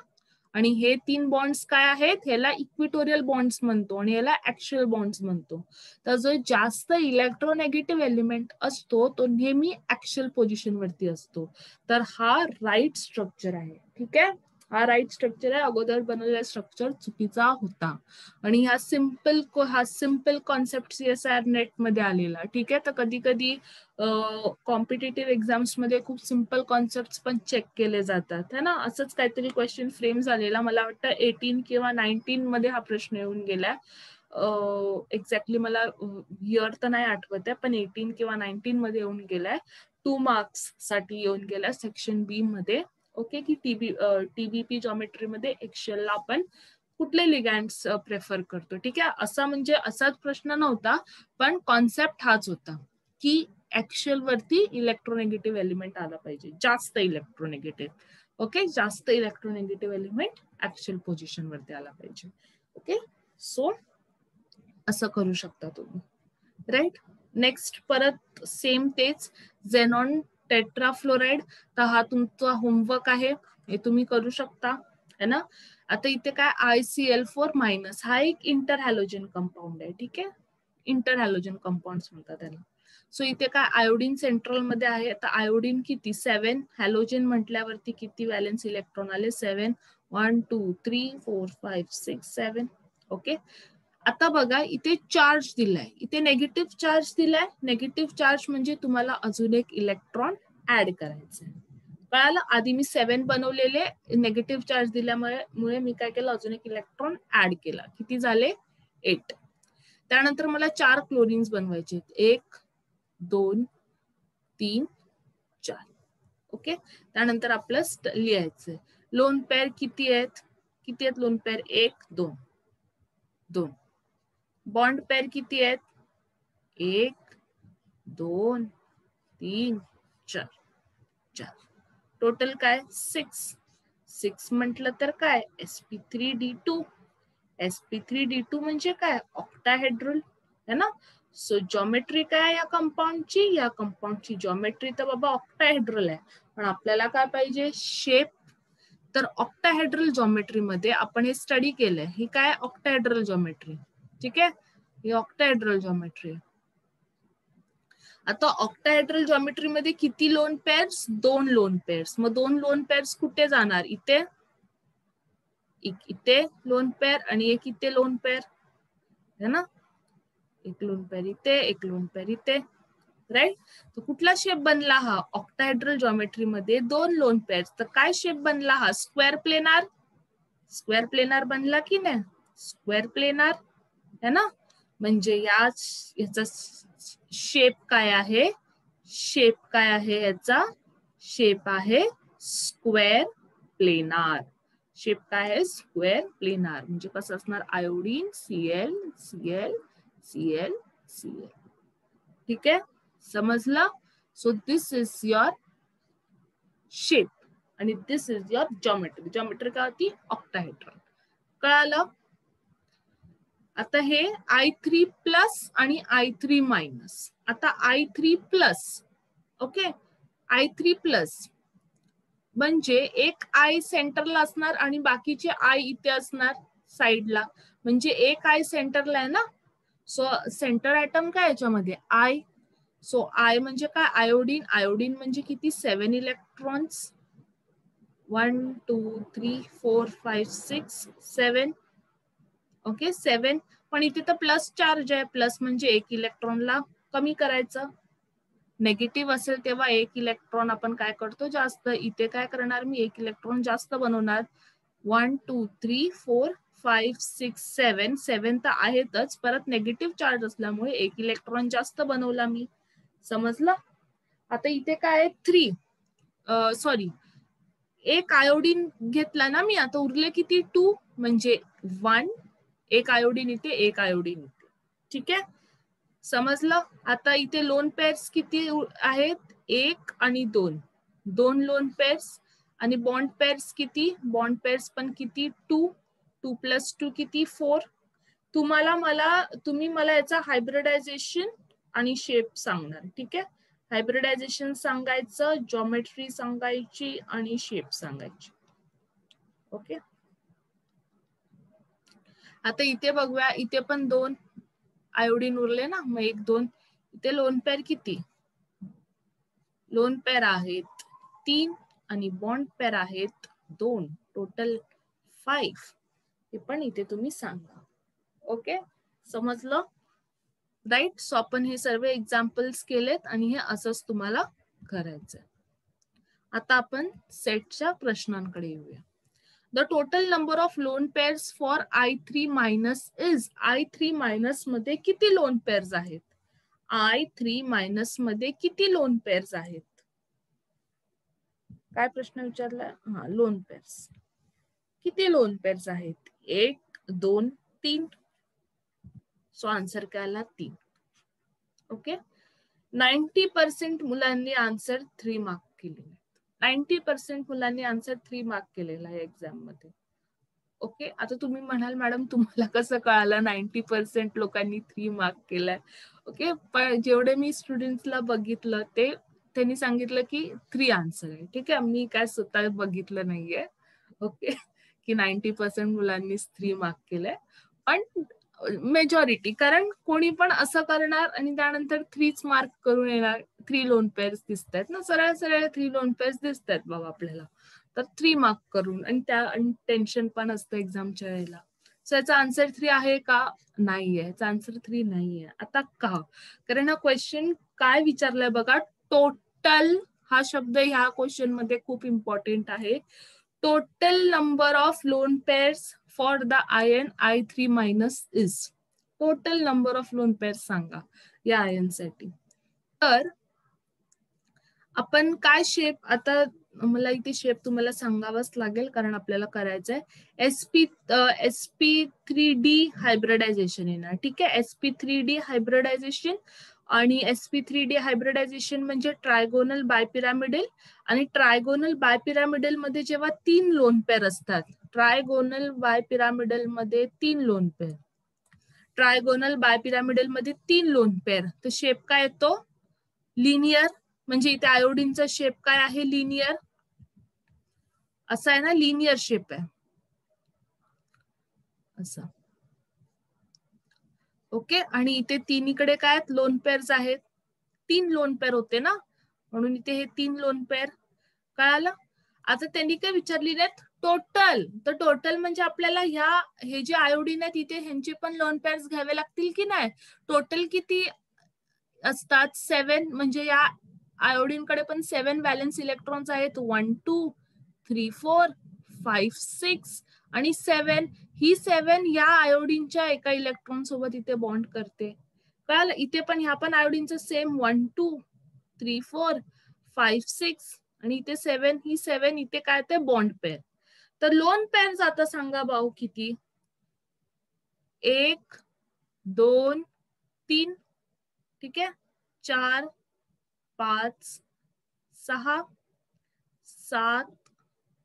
आणि हे 3 बॉन्ड्स काय आहेत, ह्याला इक्विटोरियल बॉन्ड्स म्हणतो आणि ह्याला ऍक्सियल बॉन्ड्स म्हणतो. तर जो जास्त इलेक्ट्रोनेगेटिव्ह एलिमेंट असतो तो नेहमी ऍक्सियल पोझिशन वरती असतो. तर हा राईट स्ट्रक्चर आहे. ठीक आहे, हा राईट स्ट्रक्चर आहे. अगोदर बनवलेला स्ट्रक्चर चुकीचा होता आणि हा सिम्पल कॉन्सेप्ट CSIR नेट मध्ये आलेला. ठीक आहे, तर कधी कधी कॉम्पिटेटिव्ह एक्झाम्स मध्ये खूप सिम्पल कॉन्सेप्ट पण चेक केले जातात है ना. असंच काहीतरी क्वेश्चन फ्रेम झालेला, मला वाटतं 18 किंवा 19 मध्ये हा प्रश्न येऊन गेला. एक्झॅक्टली मला इयर तर नाही आठवत आहे, पण 18 किंवा 19 मध्ये येऊन गेलाय. 2 मार्क्स साठी येऊन गेला सेक्शन बी मध्ये. ओके, की TBP जॉमेट्री मध्ये एक्सेलला आपण कुठले लिगँड्स प्रेफर करतो. ठीक आहे, असा म्हणजे असाच प्रश्न नव्हता, पण कॉन्सेप्ट हाच होता की ऍक्सियल वरती इलेक्ट्रोनेगेटिव्ह एलिमेंट आला पाहिजे, जास्त इलेक्ट्रोनेगेटिव्ह. ओके, जास्त इलेक्ट्रोनेगेटिव्ह एलिमेंट ऍक्सियल पोझिशन वरती आला पाहिजे. ओके, सो असं करू शकता तुम्ही. राईट, नेक्स्ट परत सेम तेच झेनॉन टेट्राफ्लोराइड. तर हा तुमचा होमवर्क आहे, हे तुम्ही करू शकता है ना. आता इथे काय ICl4- हा एक इंटर हॅलोजन कंपाऊंड आहे. ठीक आहे, इंटर हॅलोजन कंपाऊंड म्हणतात त्याला. सो इथे काय आयोडीन सेंट्रल मध्ये आहे. तर आयोडीन किती 7, हॅलोजन म्हटल्यावरती किती व्हॅलेन्स इलेक्ट्रॉन आले 7, 1 2 3 4 5 6 7. ओके, आता बघा इथे चार्ज दिलाय, इथे नेगेटिव्ह चार्ज दिलाय. नेगेटिव्ह चार्ज म्हणजे तुम्हाला अजून एक इलेक्ट्रॉन ऍड करायचं आहे. कळालं, आधी मी 7 बनवलेले, नेगेटिव्ह चार्ज दिल्यामुळे मी काय केलं, अजून एक इलेक्ट्रॉन ऍड केला. किती झाले 8. त्यानंतर मला 4 क्लोरीन्स बनवायचे, 1 2 3 4. ओके, त्यानंतर आपलं लिहायचंय लोन पेअर किती आहेत लोन पेअर 1 2 2. बॉन्ड पेअर किती आहेत 1 2 3 4 4. टोटल काय 6 म्हटलं तर काय sp3d2. sp3d2 म्हणजे काय ऑक्टाहेड्रल है ना. सो जॉमेट्री काय या कंपाऊंडची, या कंपाऊंडची जॉमेट्री तर बाबा ऑक्टाहेड्रल आहे, पण आपल्याला काय पाहिजे शेप. तर ऑक्टाहेड्रल जॉमेट्री मध्ये आपण हे स्टडी केलंय, ही काय ऑक्टाहेड्रल जॉमेट्री. ठीक आहे, ही ऑक्टाहेड्रल जॉमेट्री. आता ऑक्टाहेड्रल जॉमेट्री मध्ये किती लोन पेअर्स 2 लोन पेअर्स. मग 2 लोन पेअर्स कुठे जाणार, इथे इथे लोन पेअर आणि एक इथे लोन पेअर है ना. एक लोन पेअर इथे, एक लोन पेअर इथे. राईट, तर कुठला शेप बनला हा ऑक्टाहेड्रल जॉमेट्री मध्ये 2 लोन पेअर्स. तर काय शेप बनला हा स्क्वेअर प्लेनार. स्क्वेअर प्लेनार बनला की नाही, स्क्वेअर प्लेनार है ना. म्हणजे याचा शेप काय आहे, शेप काय आहे याचा, शेप आहे स्क्वेअर प्लेनार. शेप काय आहे स्क्वेअर प्लेनार. म्हणजे कसं असणार iodine Cl Cl Cl Cl. ठीक आहे, समजलं. So this is your shape आणि दिस इज युअर जॉमेट्री. जॉमेट्री काय होती ऑक्टाहेड्रल. कळालं. आता हे I3+ आणि I3-. आता I3+, ओके, I3+ म्हणजे एक I सेंटरला असणार आणि बाकीचे I इथे असणार साइडला. म्हणजे एक I सेंटरला आहे ना. सो सेंटर ऍटम काय याच्यामध्ये I. सो I म्हणजे काय आयोडीन. आयोडीन म्हणजे किती 7 इलेक्ट्रॉन्स, 1 2 3 4 5 6 7. ओके 7. पण इथे तर प्लस चार्ज आहे, प्लस म्हणजे एक इलेक्ट्रॉनला कमी करायचं. नेगेटिव्ह असेल तेव्हा एक इलेक्ट्रॉन आपण काय करतो जास्त. इथे काय करणार मी एक इलेक्ट्रॉन जास्त बनवणार. 1 2 3 4 5 6 7. 7 तर आहेतच, परत नेगेटिव्ह चार्ज असल्यामुळे एक इलेक्ट्रॉन जास्त बनवला मी. समजलं. आता इथे काय 3 सॉरी एक आयोडीन घेतला ना मी, आता उरले किती 2 म्हणजे 1. एक आयोडीन इथे, एक आयोडीन इथे. ठीक आहे, समजलं. आता इथे लोन पेअर्स किती आहेत 1 आणि 2. 2 लोन पेअर्स आणि बॉन्ड पेअर्स किती, बॉन्ड पेअर्स पण किती 2. 2 + 2 किती 4. तुम्ही मला याचा हायब्रिडायझेशन आणि शेप सांगणार. ठीक आहे, हायब्रिडायझेशन सांगायचं, जॉमेट्री सांगायची आणि शेप सांगायची. ओके, आता इथे बघूया, इथे पण 2 आयोडीन उरले ना, मग 1 2. इथे लोन पेअर किती? लोन पेअर आहेत 3 आणि बॉन्ड पेअर आहेत 2, टोटल 5. हे पण इथे तुम्ही सांगा. ओके, समजलं राईट? सो आपण हे सर्व एक्झाम्पल्स केलेत आणि हे असंच तुम्हाला करायचंय. आता आपण सेटच्या प्रश्नांकडे येऊया. The total number of loan pairs for I3 minus is. I3 minus मध्ये किती लोन पेअर्स आहेत? I3 मायनस मध्ये किती लोन पेअर्स आहेत? काय प्रश्न विचारला? हा, लोन पेअर्स किती लोन पेअर्स आहेत? 1 2 3. सो आन्सर काय आला? 3. ओके, 90% मुलांनी आन्सर 3 मार्क केले. 90% मुलांनी आन्सर 3 मार्क केलेला आहे एक्झाम मध्ये. ओके, आता तुम्ही म्हणाल मॅडम तुम्हाला कसं कळालं 90% लोकांनी 3 मार्क केलाय? ओके, पण जेवढे मी स्टुडंट्सला बघितलं ते त्यांनी सांगितलं की 3 आन्सर आहे. ठीक आहे, मी काय स्वतः बघितलं नाहीये. ओके, की 90% मुलांनी 3 मार्क केलंय, पण मेजॉरिटी, कारण कोणी पण असं करणार आणि त्यानंतर 3च मार्क करून येणार. 3 लोन पेअर्स दिसत आहेत ना, सरळ सरळ 3 लोन पेअर्स दिसत आहेत बाबा आपल्याला, तर 3 मार्क करून, आणि त्या टेन्शन पण असतं एक्झामच्या वेळेला. सो याचा आन्सर 3 आहे का? नाहीये, याचा आन्सर 3 नाहीये. आता का? कारण हा क्वेश्चन काय विचारलाय बघा, टोटल हा शब्द ह्या क्वेश्चन मध्ये खूप इम्पॉर्टंट आहे. Total number of loan pairs for the ion I3 minus is. Total number of loan pairs सांगा या आयन साठी. तर आपण काय शेप, आता मला इथे शेप तुम्हाला सांगावाच लागेल कारण आपल्याला करायचंय. sp3d हायब्रिडायझेशन येणार. ठीक आहे, sp3d हायब्रिडायझेशन. आणि sp3d हायब्रिडायझेशन म्हणजे ट्रायगोनल बायपिरामिडल. आणि ट्रायगोनल बायपिरामिडल मध्ये जेव्हा 3 लोन पेअर असतात, ट्रायगोनल बायपिरामिडल मध्ये 3 लोन पेअर, ट्रायगोनल बायपिरामिडल मध्ये 3 लोन पेअर, तर शेप काय येतो? लिनियर. म्हणजे इथे आयोडीनचा शेप काय आहे? लिनियर. असा आहे ना, लिनियर शेप आहे असा. ओके, आणि इथे तिन्हीकडे काय आहेत? लोन पेअर्स आहेत. 3 लोन पेअर होते ना, म्हणून इथे हे 3 लोन पेअर. कळालं? आता त्यांनी काय विचारली नाहीत? टोटल. तर टोटल म्हणजे आपल्याला हे जे आयोडीन आहेत इथे ह्यांचे पण लोन पेअर्स घ्यावे लागतील की नाही? टोटल किती असतात? 7. म्हणजे या आयोडीन कडे पण 7 व्हॅलेन्स इलेक्ट्रॉन्स आहेत. 1 2 3 4 5 6 आणि 7. ही 7 या आयोडीनच्या एका इलेक्ट्रॉन सोबत इथे बॉन्ड करते. कळालं? इथे पण ह्या पण आयोडीनचं सेम 1 2 3 4 5 6 आणि इथे 7. ही 7 इथे काय ते बॉन्ड पेअर. तर लोन पेअर्स आता सांगा भाऊ किती? 1 2 3. ठीक आहे, 4 5 6 7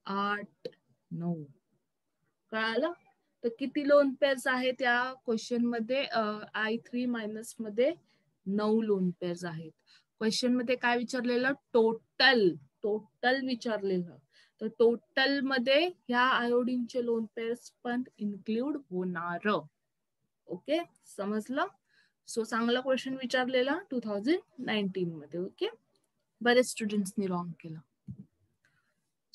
8 9. कळालं? तर किती लोन पेअर्स आहेत या क्वेश्चन मध्ये? I3 मायनस मध्ये 9 लोन पेअर्स आहेत. क्वेश्चन मध्ये काय विचारलेलं? टोटल. टोटल विचारलेलं. तर टोटल मध्ये ह्या आयोडीनचे लोन पेअर्स पण इन्क्लूड होणार. ओके, समजलं? सो चांगला क्वेश्चन विचारलेला 2019 मध्ये. ओके, बरेच स्टुडंट्सनी रॉंग केलं.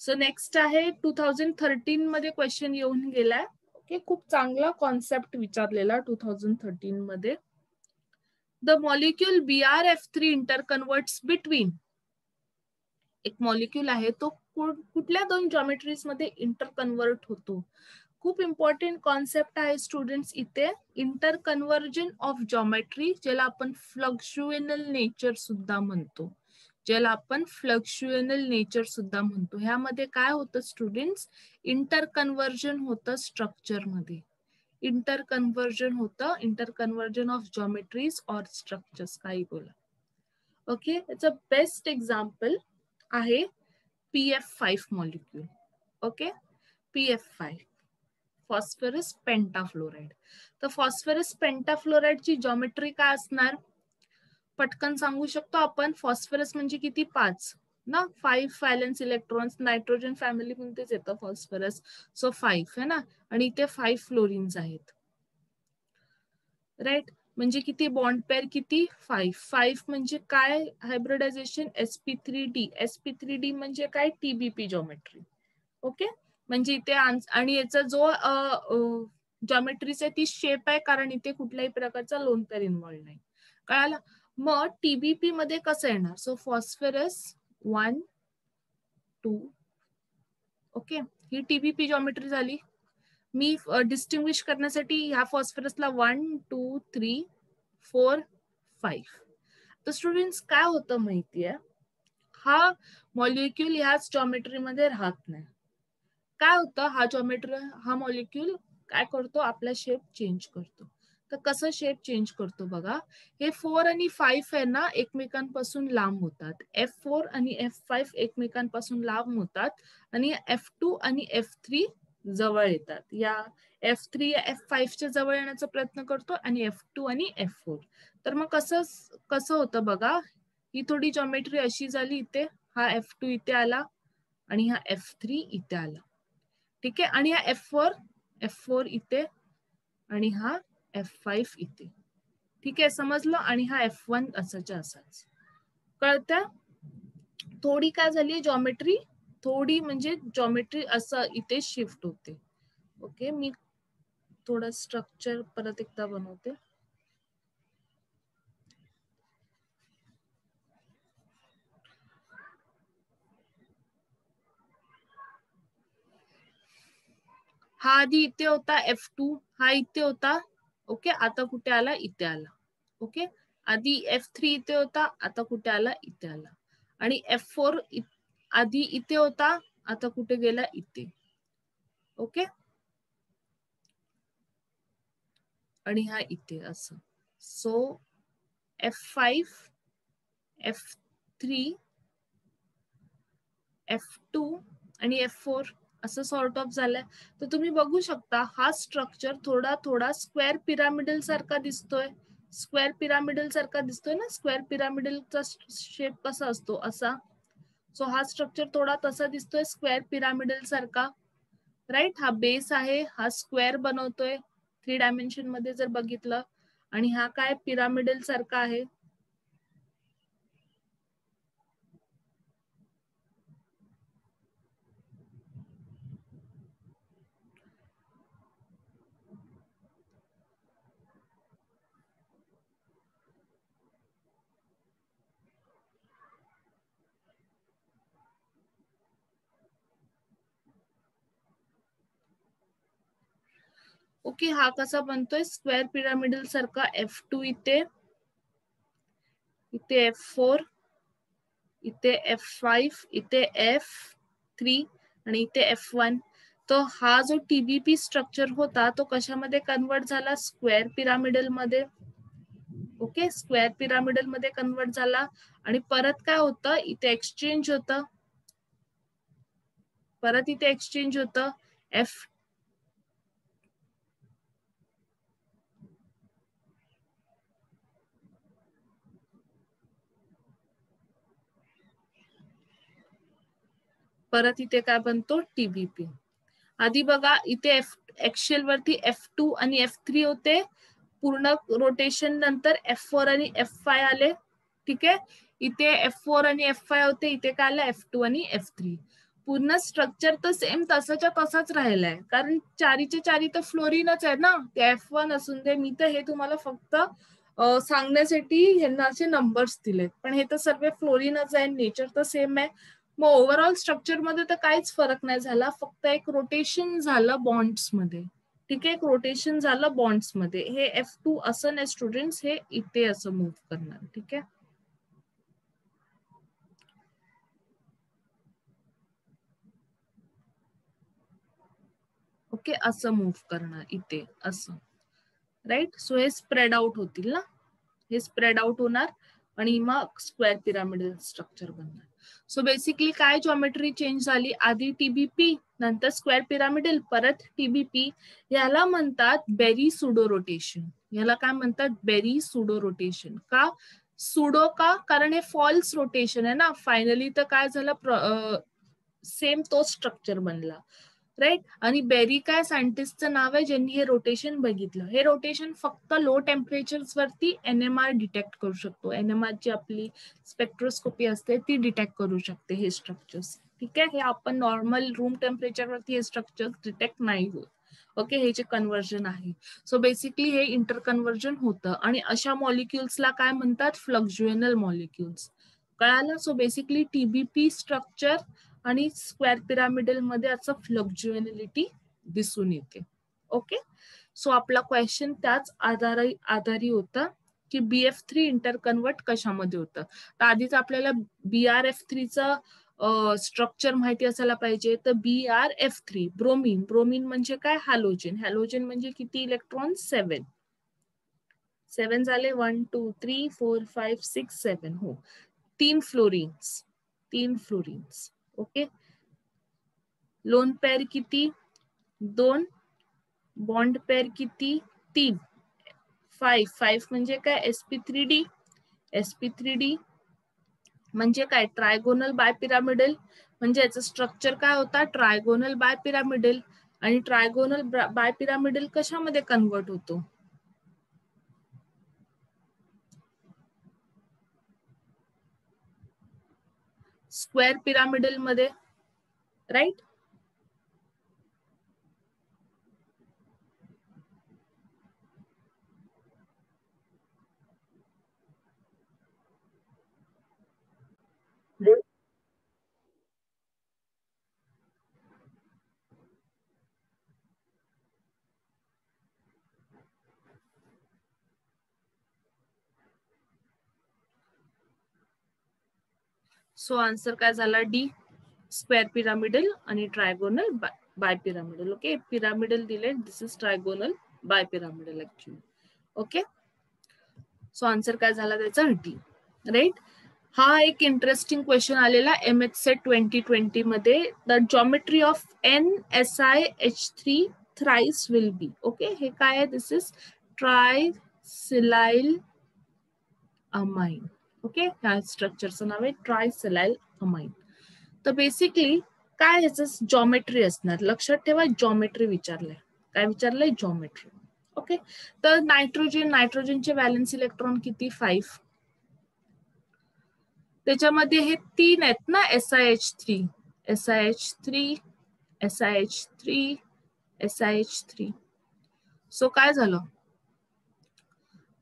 सो नेक्स्ट आहे 2013 मध्ये क्वेश्चन येऊन गेलाय. ओके, खूप चांगला कॉन्सेप्ट विचारलेला 2013 मध्ये. The molecule BrF3 interconverts between. एक मॉलिक्यूल आहे तो कुठल्या 2 जॉमेट्रीज मध्ये इंटरकन्वर्ट होतो? खूप इम्पॉर्टंट कॉन्सेप्ट आहे स्टुडंट्स इथे. इंटरकन्वर्जन ऑफ जॉमेट्री, ज्याला आपण फ्लक्च्युएनल नेचर सुद्धा म्हणतो. ज्याला आपण फ्लक्च्युएनल नेचर सुद्धा म्हणतो. ह्यामध्ये काय होतं स्टुडंट्स? इंटरकन्वर्जन होतं स्ट्रक्चर मध्ये. इंटरकन्वर्जन होतं, इंटरकन्वर्जन ऑफ जॉमेट्रीज ऑर स्ट्रक्चर्स, काही बोला. ओके, याचं बेस्ट एक्झाम्पल आहे PF5 molecule. Okay, PF5. Phosphorus पेंटाफ्लोराइड. तर फॉस्फरस पेंटाफ्लोराइडची जॉमेट्री काय असणार पटकन सांगू शकतो आपण. फॉस्फरस म्हणजे किती 5 ना, 5 व्हॅलेन्स इलेक्ट्रॉन्स. नायट्रोजन फॅमिली कोणतेच येतं फॉस्फरस, सो 5 है ना, आणि इथे 5 फ्लोरीन्स आहेत राईट. म्हणजे किती बॉन्ड पेअर किती 5. 5 म्हणजे काय हायब्रिडायझेशन sp3d. sp3d म्हणजे काय TBP जॉमेट्री. ओके, म्हणजे इथे आणि याचा जो जॉमेट्रीचा ती शेप आहे कारण इथे कुठल्याही प्रकारचा लोन पेअर इन्व्हॉल्व नाही. कळालं. मग TBP मध्ये कसं येणार. So phosphorus 1 2. ओके, ही TBP जॉमेट्री झाली. मी डिस्टिंग्विश करण्यासाठी ह्या फॉस्फरसला 1 2 3 4 5. तर स्टुडंट्स काय होतं माहितीये, हा मॉलिक्यूल ह्याच जॉमेट्री मध्ये राहत नाही. काय होतं, हा जॉमेट्री हा मॉलिक्यूल काय करतो आपला शेप चेंज करतो. तर कसं शेप चेंज करतो बघा. हे 4 आणि 5 आहे ना एकमेकांपासून लांब होतात. F4 आणि F5 एकमेकांपासून लांब होतात आणि F2 आणि F3 जवळ येतात. या F3 या F5 च्या जवळ येण्याचा प्रयत्न करतो आणि F2 आणि F4. तर मग कसं होतं बघा, ही थोडी जॉमेट्री अशी झाली. इथे हा F2 इथे आला आणि हा F3 इथे आला. ठीक आहे, आणि हा F4 इथे आणि हा F5 इथे. ठीक आहे, समजलं. आणि हा F1 असाच्या असाच. कळतं. थोडी काय झाली जॉमेट्री, थोडी म्हणजे जॉमेट्री असं इथे शिफ्ट होते. ओके, मी थोडं स्ट्रक्चर परत एकदा बनवते. हा आधी इथे होता F2, हा इथे होता. ओके, आता कुठे आला, इथे आला. ओके, आधी F3 इथे होता, आता कुठे आला, इथे आला. आणि F4 आधी इथे होता, आता कुठे गेला, इथे. ओके, आणि हा इथे असं. सो F5 F3 F2 आणि F4 असं सॉर्ट ऑफ झालंय. तर तुम्ही बघू शकता हा स्ट्रक्चर थोडा थोडा स्क्वेअर पिरामिडल सारखा दिसतोय. स्क्वेअर पिरामिडल सारखा दिसतोय ना. स्क्वेअर पिरामिडलचा शेप कसा असतो असा. सो हा स्ट्रक्चर थोडा तसा दिसतोय स्क्वेअर पिरामिडल सारखा. राईट, हा बेस आहे, हा स्क्वेअर बनवतोय 3 डायमेन्शन मध्ये जर बघितलं. आणि हा काय पिरामिडल सारखा आहे. ओके, हा कसा बनतोय स्क्वेअर पिरामिडल सारखा. F2 इथे, इथे F4, इथे F5, इथे F3 आणि इथे F1. तो हा जो TBP स्ट्रक्चर होता तो कशामध्ये कन्वर्ट झाला, स्क्वेअर पिरामिडल मध्ये. ओके, स्क्वेअर पिरामिडल मध्ये कन्वर्ट झाला. आणि परत काय होतं, इथे एक्सचेंज होतं. परत इथे एक्सचेंज होतं. परत इथे काय बनतो, TBP. आधी बघा इथे एक्सेल वरती F2 आणि F3 होते. पूर्ण रोटेशन नंतर F4 आणि F5 आले. ठीक आहे, इथे F4 आणि F5 होते, इथे काय आलं F2 आणि F3. पूर्ण स्ट्रक्चर तर सेम तसाच्या तसाच राहिलाय कारण चारीचे चारी तर फ्लोरीनच आहे ना. ते F1 असून दे, मी तर हे तुम्हाला फक्त सांगण्यासाठी ह्यांना असे नंबर्स दिलेत, पण हे तर सर्व फ्लोरीनच आहे, नेचर तर सेम आहे. मग ओव्हरऑल स्ट्रक्चर मध्ये तर काहीच फरक नाही झाला, फक्त एक रोटेशन झालं बॉन्ड्स मध्ये. ठीक आहे, एक रोटेशन झालं बॉन्ड्स मध्ये. हे F2 असं नाही स्टुडंट्स, हे इथे असं मूव्ह करणार. ठीक आहे, ओके, असं मूव्ह करणार इथे असं. राईट, सो हे स्प्रेड आउट होतील ना, हे स्प्रेड आउट होणार आणि मग स्क्वेअर पिरामिडल स्ट्रक्चर बनणार. सो बेसिकली काय जॉमेट्री चेंज झाली, आधी टीबीपी नंतर स्क्वेअर पिरामिडल परत टीबीपी. याला म्हणतात बेरी सुडो रोटेशन. याला काय म्हणतात, बेरी सुडो रोटेशन. का सुडो, का कारण हे फॉल्स रोटेशन आहे ना. फायनली तर काय झालं, सेम तो स्ट्रक्चर बनला, राईट. आणि बेरी काय सायंटिस्टचं नाव आहे ज्यांनी हे रोटेशन बघितलं. हे रोटेशन फक्त लो टेम्परेचर्स वरती NMR डिटेक्ट करू शकतो. NMR ची आपली स्पेक्ट्रोस्कोपी असते ती डिटेक्ट करू शकते हे स्ट्रक्चर्स. ठीक आहे, हे आपण नॉर्मल रूम टेम्परेचर वरती हे स्ट्रक्चर्स डिटेक्ट नाही होत. ओके, हे जे कन्व्हर्जन आहे. सो बेसिकली हे इंटर कन्व्हर्जन होतं आणि अशा मॉलिक्युल्सला काय म्हणतात, फ्लक्झुएनल मॉलिक्युल्स. कळालं. सो बेसिकली टीबीपी स्ट्रक्चर आणि स्क्वेअर पिरामिडल मध्ये असं फ्लक्झुएनिलिटी दिसून येते. ओके, सो आपला क्वेश्चन त्याच आधारी होता की BF3 इंटर कन्वर्ट कशामध्ये होतं. तर आधीच आपल्याला BRF3चं स्ट्रक्चर माहिती असायला पाहिजे. तर BRF3 ब्रोमीन. ब्रोमीन म्हणजे काय, हॅलोजन. हॅलोजन म्हणजे किती इलेक्ट्रॉन, 7. 7 झाले, 1 2 3 4 5 6 7. हो, 3 fluorines. 3 fluorines. Okay, lone pair किती, 2. बॉन्ड पेअर किती, 3. 5 म्हणजे काय, sp3d. sp3d म्हणजे काय, ट्रायगोनल बायपिरामिडल. म्हणजे याचं स्ट्रक्चर काय होता, ट्रायगोनल बायपिरामिडल. आणि ट्रायगोनल बायपिरामिडल कशामध्ये कन्वर्ट होतो, स्क्वेअर पिरामिडल मध्ये, राईट. सो आन्सर काय झाला, डी, स्क्वेअर पिरामिडल आणि ट्रायगोनल बायपिरामिडल. ओके, पिरामिडल दिले, this is trigonal bipyramidal actually. Okay, so answer काय झाला त्याचा, डी, राईट. हा एक इंटरेस्टिंग क्वेश्चन आलेला MHSET 2020 मध्ये. The geometry of NSiH3 thrice will be. Okay, हे काय आहे, दिस इज ट्रायसिलाइल अमाइन. ओके, ह्या स्ट्रक्चरचं नाव आहे ट्रायसिलाइल अमाइन. तर बेसिकली काय ह्याचं जॉमेट्री असणार, लक्षात ठेवा, जॉमेट्री विचारलंय. काय विचारलंय, जॉमेट्री. ओके, तर नायट्रोजनचे व्हॅलेन्स इलेक्ट्रॉन किती, 5. त्याच्यामध्ये हे 3 आहेत ना, SiH3, SiH3, SiH3, SiH3. So काय झालं,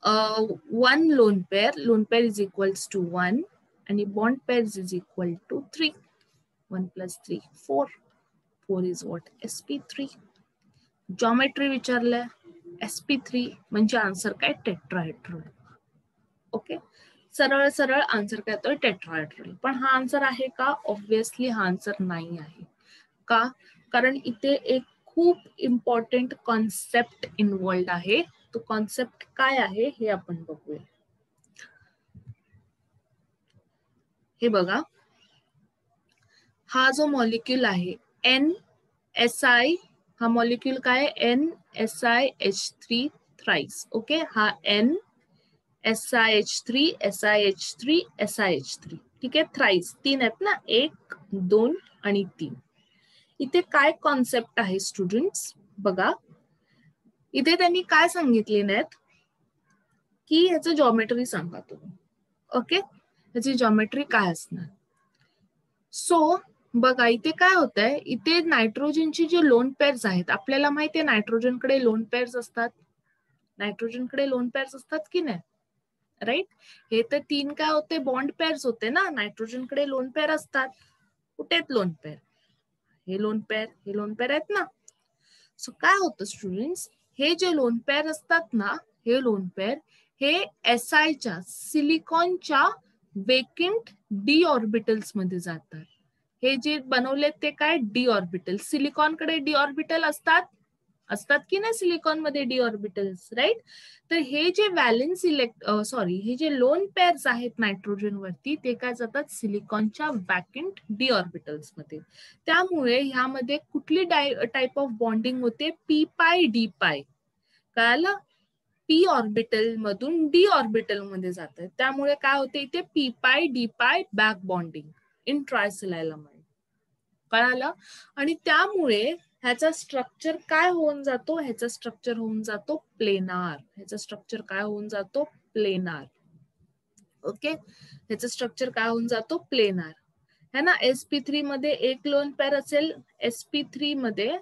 1 lone pair is equals to 1 आणि bond pair is equal to 3. 1 + 3 4. 4 is what, sp3. Geometry विचारलंय, sp3 म्हणजे आन्सर काय, टेट्राहेड्रल. ओके, सरळ सरळ आन्सर काय येतोय, टेट्राहेड्रल. पण हा आन्सर आहे का, ऑब्व्हियसली हा आन्सर नाही आहे. का, कारण इथे एक खूप इम्पॉर्टंट कॉन्सेप्ट इन्व्हॉल्ड आहे. तो कॉन्सेप्ट काय आहे हे आपण बघूया. हे बघा, हा जो मॉलिक्यूल आहे NSi, हा मॉलिक्यूल काय, NSiH3 थ्राइस. ओके, हा NSiH3, SiH3, SiH3. ठीक आहे, थ्राइस 3 आहेत ना, 1 2 आणि 3. इथे काय कॉन्सेप्ट आहे स्टुडंट्स, बघा. इथे त्यांनी काय सांगितले नाहीत की ह्याचं जॉमेट्री सांगा तुम्ही. ओके, ह्याची जॉमेट्री काय असणार. सो बघा, इथे काय होतंय, इथे नायट्रोजनची जे लोन पेअर्स आहेत, आपल्याला माहिती आहे नायट्रोजनकडे लोन पेअर्स असतात. नायट्रोजनकडे लोन पेअर्स असतात की नाही, राईट. हे तर 3 काय होते, बॉन्ड पेअर्स होते ना. नायट्रोजनकडे लोन पेअर असतात. कुठे आहेत लोन पेअर, हे लोन पेअर, हे लोन पेअर आहेत ना. सो काय होतं स्टुडंट्स, हे जे लोन पेअर असतात ना, हे लोन पेअर हे Siच्या, सिलिकॉनच्या वेकेंट डी ऑर्बिटल्स मध्ये जातात. हे जे बनवले ते काय, डी ऑर्बिटल. सिलिकॉनकडे डी ऑर्बिटल असतात असतात की नाही सिलिकॉन मध्ये डी ऑर्बिटल्स, राईट. तर हे जे व्हॅलेन्स हे जे लोन पेअर्स आहेत नायट्रोजन वरती ते काय जातात सिलिकॉनच्या वॅकंट डी ऑर्बिटल्स मध्ये. त्यामुळे ह्यामध्ये कुठली टाइप ऑफ बॉन्डिंग होते, पी पाय डी पाय. कळालं? पी ऑर्बिटल मधून डी ऑर्बिटल मध्ये जात. त्यामुळे काय होते इथे पी पाय डी पाय बॅक बॉन्डिंग इन ट्रायसलायलामाइड. कळालं? आणि त्यामुळे ह्याचा स्ट्रक्चर काय होऊन जातो, ह्याचा स्ट्रक्चर होऊन जातो प्लेनार. ह्याचा स्ट्रक्चर काय होऊन जातो, प्लेनार. ओके, ह्याचं स्ट्रक्चर काय होऊन जातो, प्लेनार है ना. sp3 मध्ये एक लोन पेअर असेल, sp3 मध्ये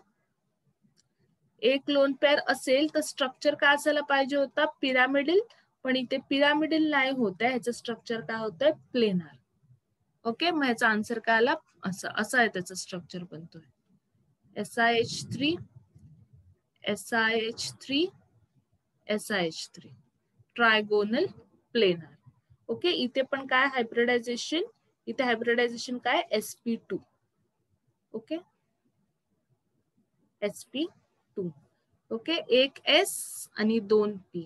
एक लोन पेअर असेल तर स्ट्रक्चर काय असायला पाहिजे होता, पिरामिडल. पण इथे पिरामिडल नाही होत आहे, ह्याचं स्ट्रक्चर काय होतंय, प्लेनार. ओके, मग ह्याचा आन्सर काय आला, असं आहे त्याचं स्ट्रक्चर बनतोय. SiH3 SiH3 SiH3 trigonal planar. Okay, इथे पण काय हायब्रिडायझेशन, इथे हायब्रिडायझेशन काय sp2. Okay, sp2. ओके, एक S आणि 2 P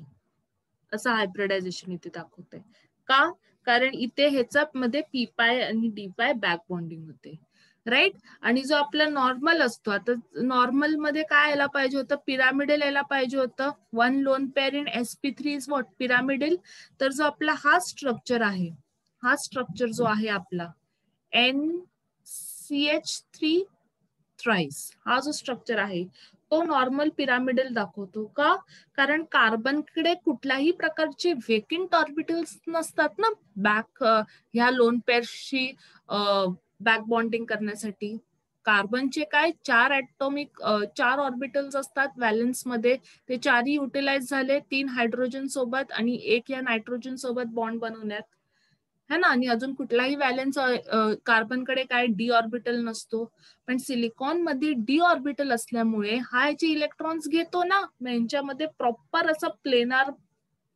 असं हायब्रिडायझेशन इथे दाखवतंय. का? कारण इथे ह्याच्या मध्ये पी पाय आणि डी पाय बॅक बॉन्डिंग होते, राईट. आणि जो आपला नॉर्मल असतो, आता नॉर्मल मध्ये काय यायला पाहिजे होतं, पिरामिडल यायला पाहिजे होतं. One lone pair in sp3 is what, pyramidal. तर जो आपला हा स्ट्रक्चर आहे, हा स्ट्रक्चर जो आहे आपला NCH3 थ्राइस, हा जो स्ट्रक्चर आहे तो नॉर्मल पिरामिडल दाखवतो. का? कारण कार्बनकडे कुठल्याही प्रकारचे वेकेंट ऑर्बिटल्स नसतात ना बॅक ह्या लोन पेअर्सशी बॅक बॉन्डिंग करण्यासाठी. कार्बनचे काय 4 ऑर्बिटल्स असतात व्हॅलेन्स मध्ये, ते 4ही युटिलाइज झाले 3 हायड्रोजन सोबत आणि 1 या नायट्रोजन सोबत बॉन्ड बनवण्यात, है ना. आणि अजून कुठलाही व्हॅलेन्स कार्बनकडे काय डी ऑर्बिटल नसतो. पण सिलिकॉन मध्ये डी ऑर्बिटल असल्यामुळे हा याचे इलेक्ट्रॉन्स घेतो ना, मग यांच्यामध्ये प्रॉपर असं प्लेनार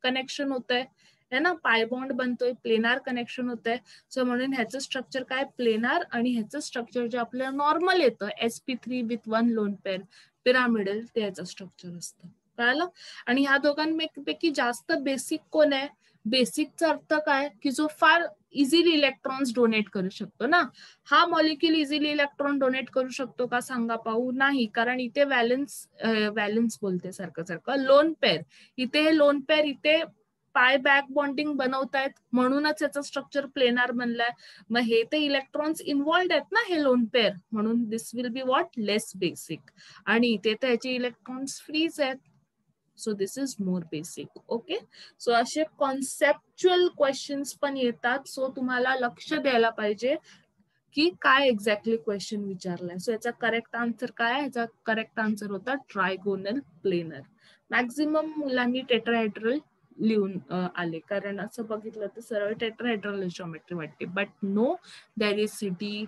कनेक्शन होत आहे ना, पाय बॉन्ड बनतोय, प्लेनार कनेक्शन होत आहे. सो म्हणून ह्याचं स्ट्रक्चर काय प्लेनार, आणि ह्याचं स्ट्रक्चर जे आपल्याला नॉर्मल येतं sp3 with one lone pair pyramidal, ते ह्याचं स्ट्रक्चर असतं. कळालं? आणि ह्या दोघांपैकी जास्त बेसिक कोण आहे, बेसिकचा अर्थ काय की जो फार इझिली इलेक्ट्रॉन्स डोनेट करू शकतो ना. हा मॉलिक्यूल इझिली इलेक्ट्रॉन डोनेट करू शकतो का सांगा पाहू, नाही. कारण इथे व्हॅलेन्स बोलते सारखं लोन पेअर, इथे हे लोन पेअर इथे पाय बॅक बॉन्डिंग बनवतायत, म्हणूनच याचं स्ट्रक्चर प्लेनार बनलाय. मग हे ते इलेक्ट्रॉन्स इन्व्हॉल्ड आहेत ना हे लोन पेअर, म्हणून this will be what, less basic. आणि इथे तर ह्याचे इलेक्ट्रॉन्स फ्रीज आहेत, so this is more basic. Okay, so असे कॉन्सेप्च्युअल क्वेश्चन्स पण येतात, सो तुम्हाला लक्ष द्यायला पाहिजे की काय एक्झॅक्टली क्वेश्चन विचारलाय. सो याचा करेक्ट आन्सर काय, याचा करेक्ट आन्सर होता ट्रायगोनल प्लेनर. मॅक्झिमम मुलांनी टेट्राहेड्रल लिहून आले, कारण असं बघितलं तर सरळ टेट्राहेड्रल जॉमेट्री वाटते, but no, there is D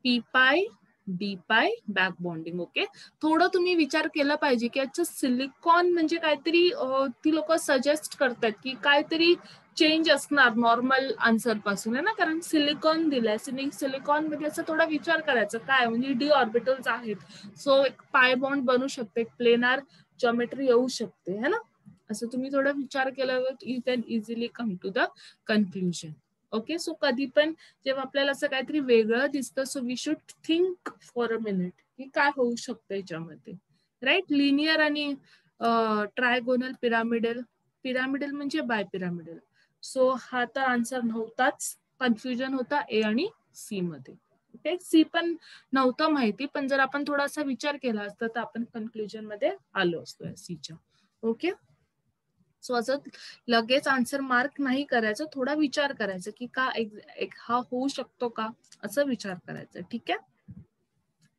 P पाय डी पाय बॅक बॉन्डिंग. ओके, थोडं तुम्ही विचार केला पाहिजे की याचं सिलिकॉन म्हणजे काहीतरी ती लोक सजेस्ट करतात की काहीतरी चेंज असणार नॉर्मल आन्सर पासून, आहे ना. कारण सिलिकॉन दिलाय, सिलिकॉन मध्ये असं थोडा विचार करायचा, काय म्हणजे डी ऑर्बिटल्स आहेत, सो एक पाय बॉन्ड बनू शकते, प्लेनार जॉमेट्री येऊ शकते, है ना. असं तुम्ही थोडा विचार केल्यावर you can easily come to the conclusion. Okay, so कधी पण जेव्हा आपल्याला असं काहीतरी वेगळं दिसतं, so we should think for a minute की काय होऊ शकतं याच्यामध्ये, राईट. लिनियर आणि ट्रायगोनल पिरामिडल, पिरामिडल म्हणजे बाय पिरामिडल. सो हा तर आन्सर नव्हताच, कन्फ्युजन होता ए आणि सी मध्ये. ओके, सी पण नव्हतं माहिती, पण जर आपण थोडासा विचार केला असता तर आपण कन्क्ल्युजन मध्ये आलो असतो सीच्या. ओके, सो असं लगेच आन्सर मार्क नाही करायचं, थोडा विचार करायचा की का हा होऊ शकतो का, असं विचार करायचा. ठीक आहे.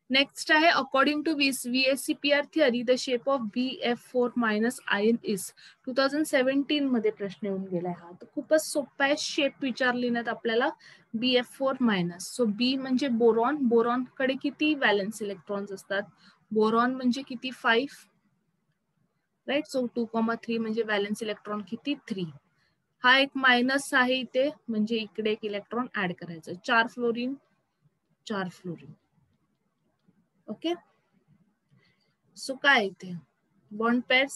नेक्स्ट आहे according to VSEPR theory the shape of BF4 minus ion is. 2017 मध्ये प्रश्न येऊन गेलाय हा, तर खूपच सोपा आहे. शेप विचारली नाहीत आपल्याला, BF4 मायनस. सो बी म्हणजे बोरॉन, बोरॉन कडे किती व्हॅलेन्स इलेक्ट्रॉन्स असतात, बोरॉन म्हणजे किती 5, राईट. सो 2,3 म्हणजे व्हॅलेन्स इलेक्ट्रॉन किती 3. हा एक मायनस आहे इथे, म्हणजे इकडे एक इलेक्ट्रॉन ऍड करायचं, 4 फ्लोरीन 4 फ्लोरीन. ओके, सो काय इथे bond pairs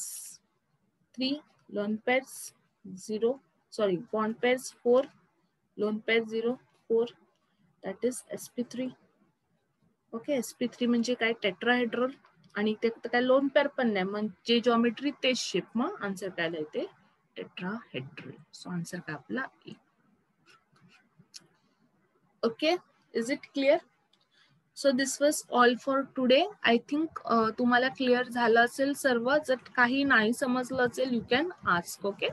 3, lone pairs 0, sorry, bond pairs 4, lone pair 0, 4, that is sp3. Okay, sp3 म्हणजे काय, टेट्राहेड्रल, आणि ते काय लोन पेअर पण नाही, म्हणजे जॉमेट्री तेच शेप, मग आन्सर काय येते, टेट्राहेड्रल. सो आन्सर काय आपला A. Okay, is it clear? So this was all for today. I think तुम्हाला क्लिअर झालं असेल सर्व. जर काही नाही समजलं असेल, यू कॅन आस्क. ओके.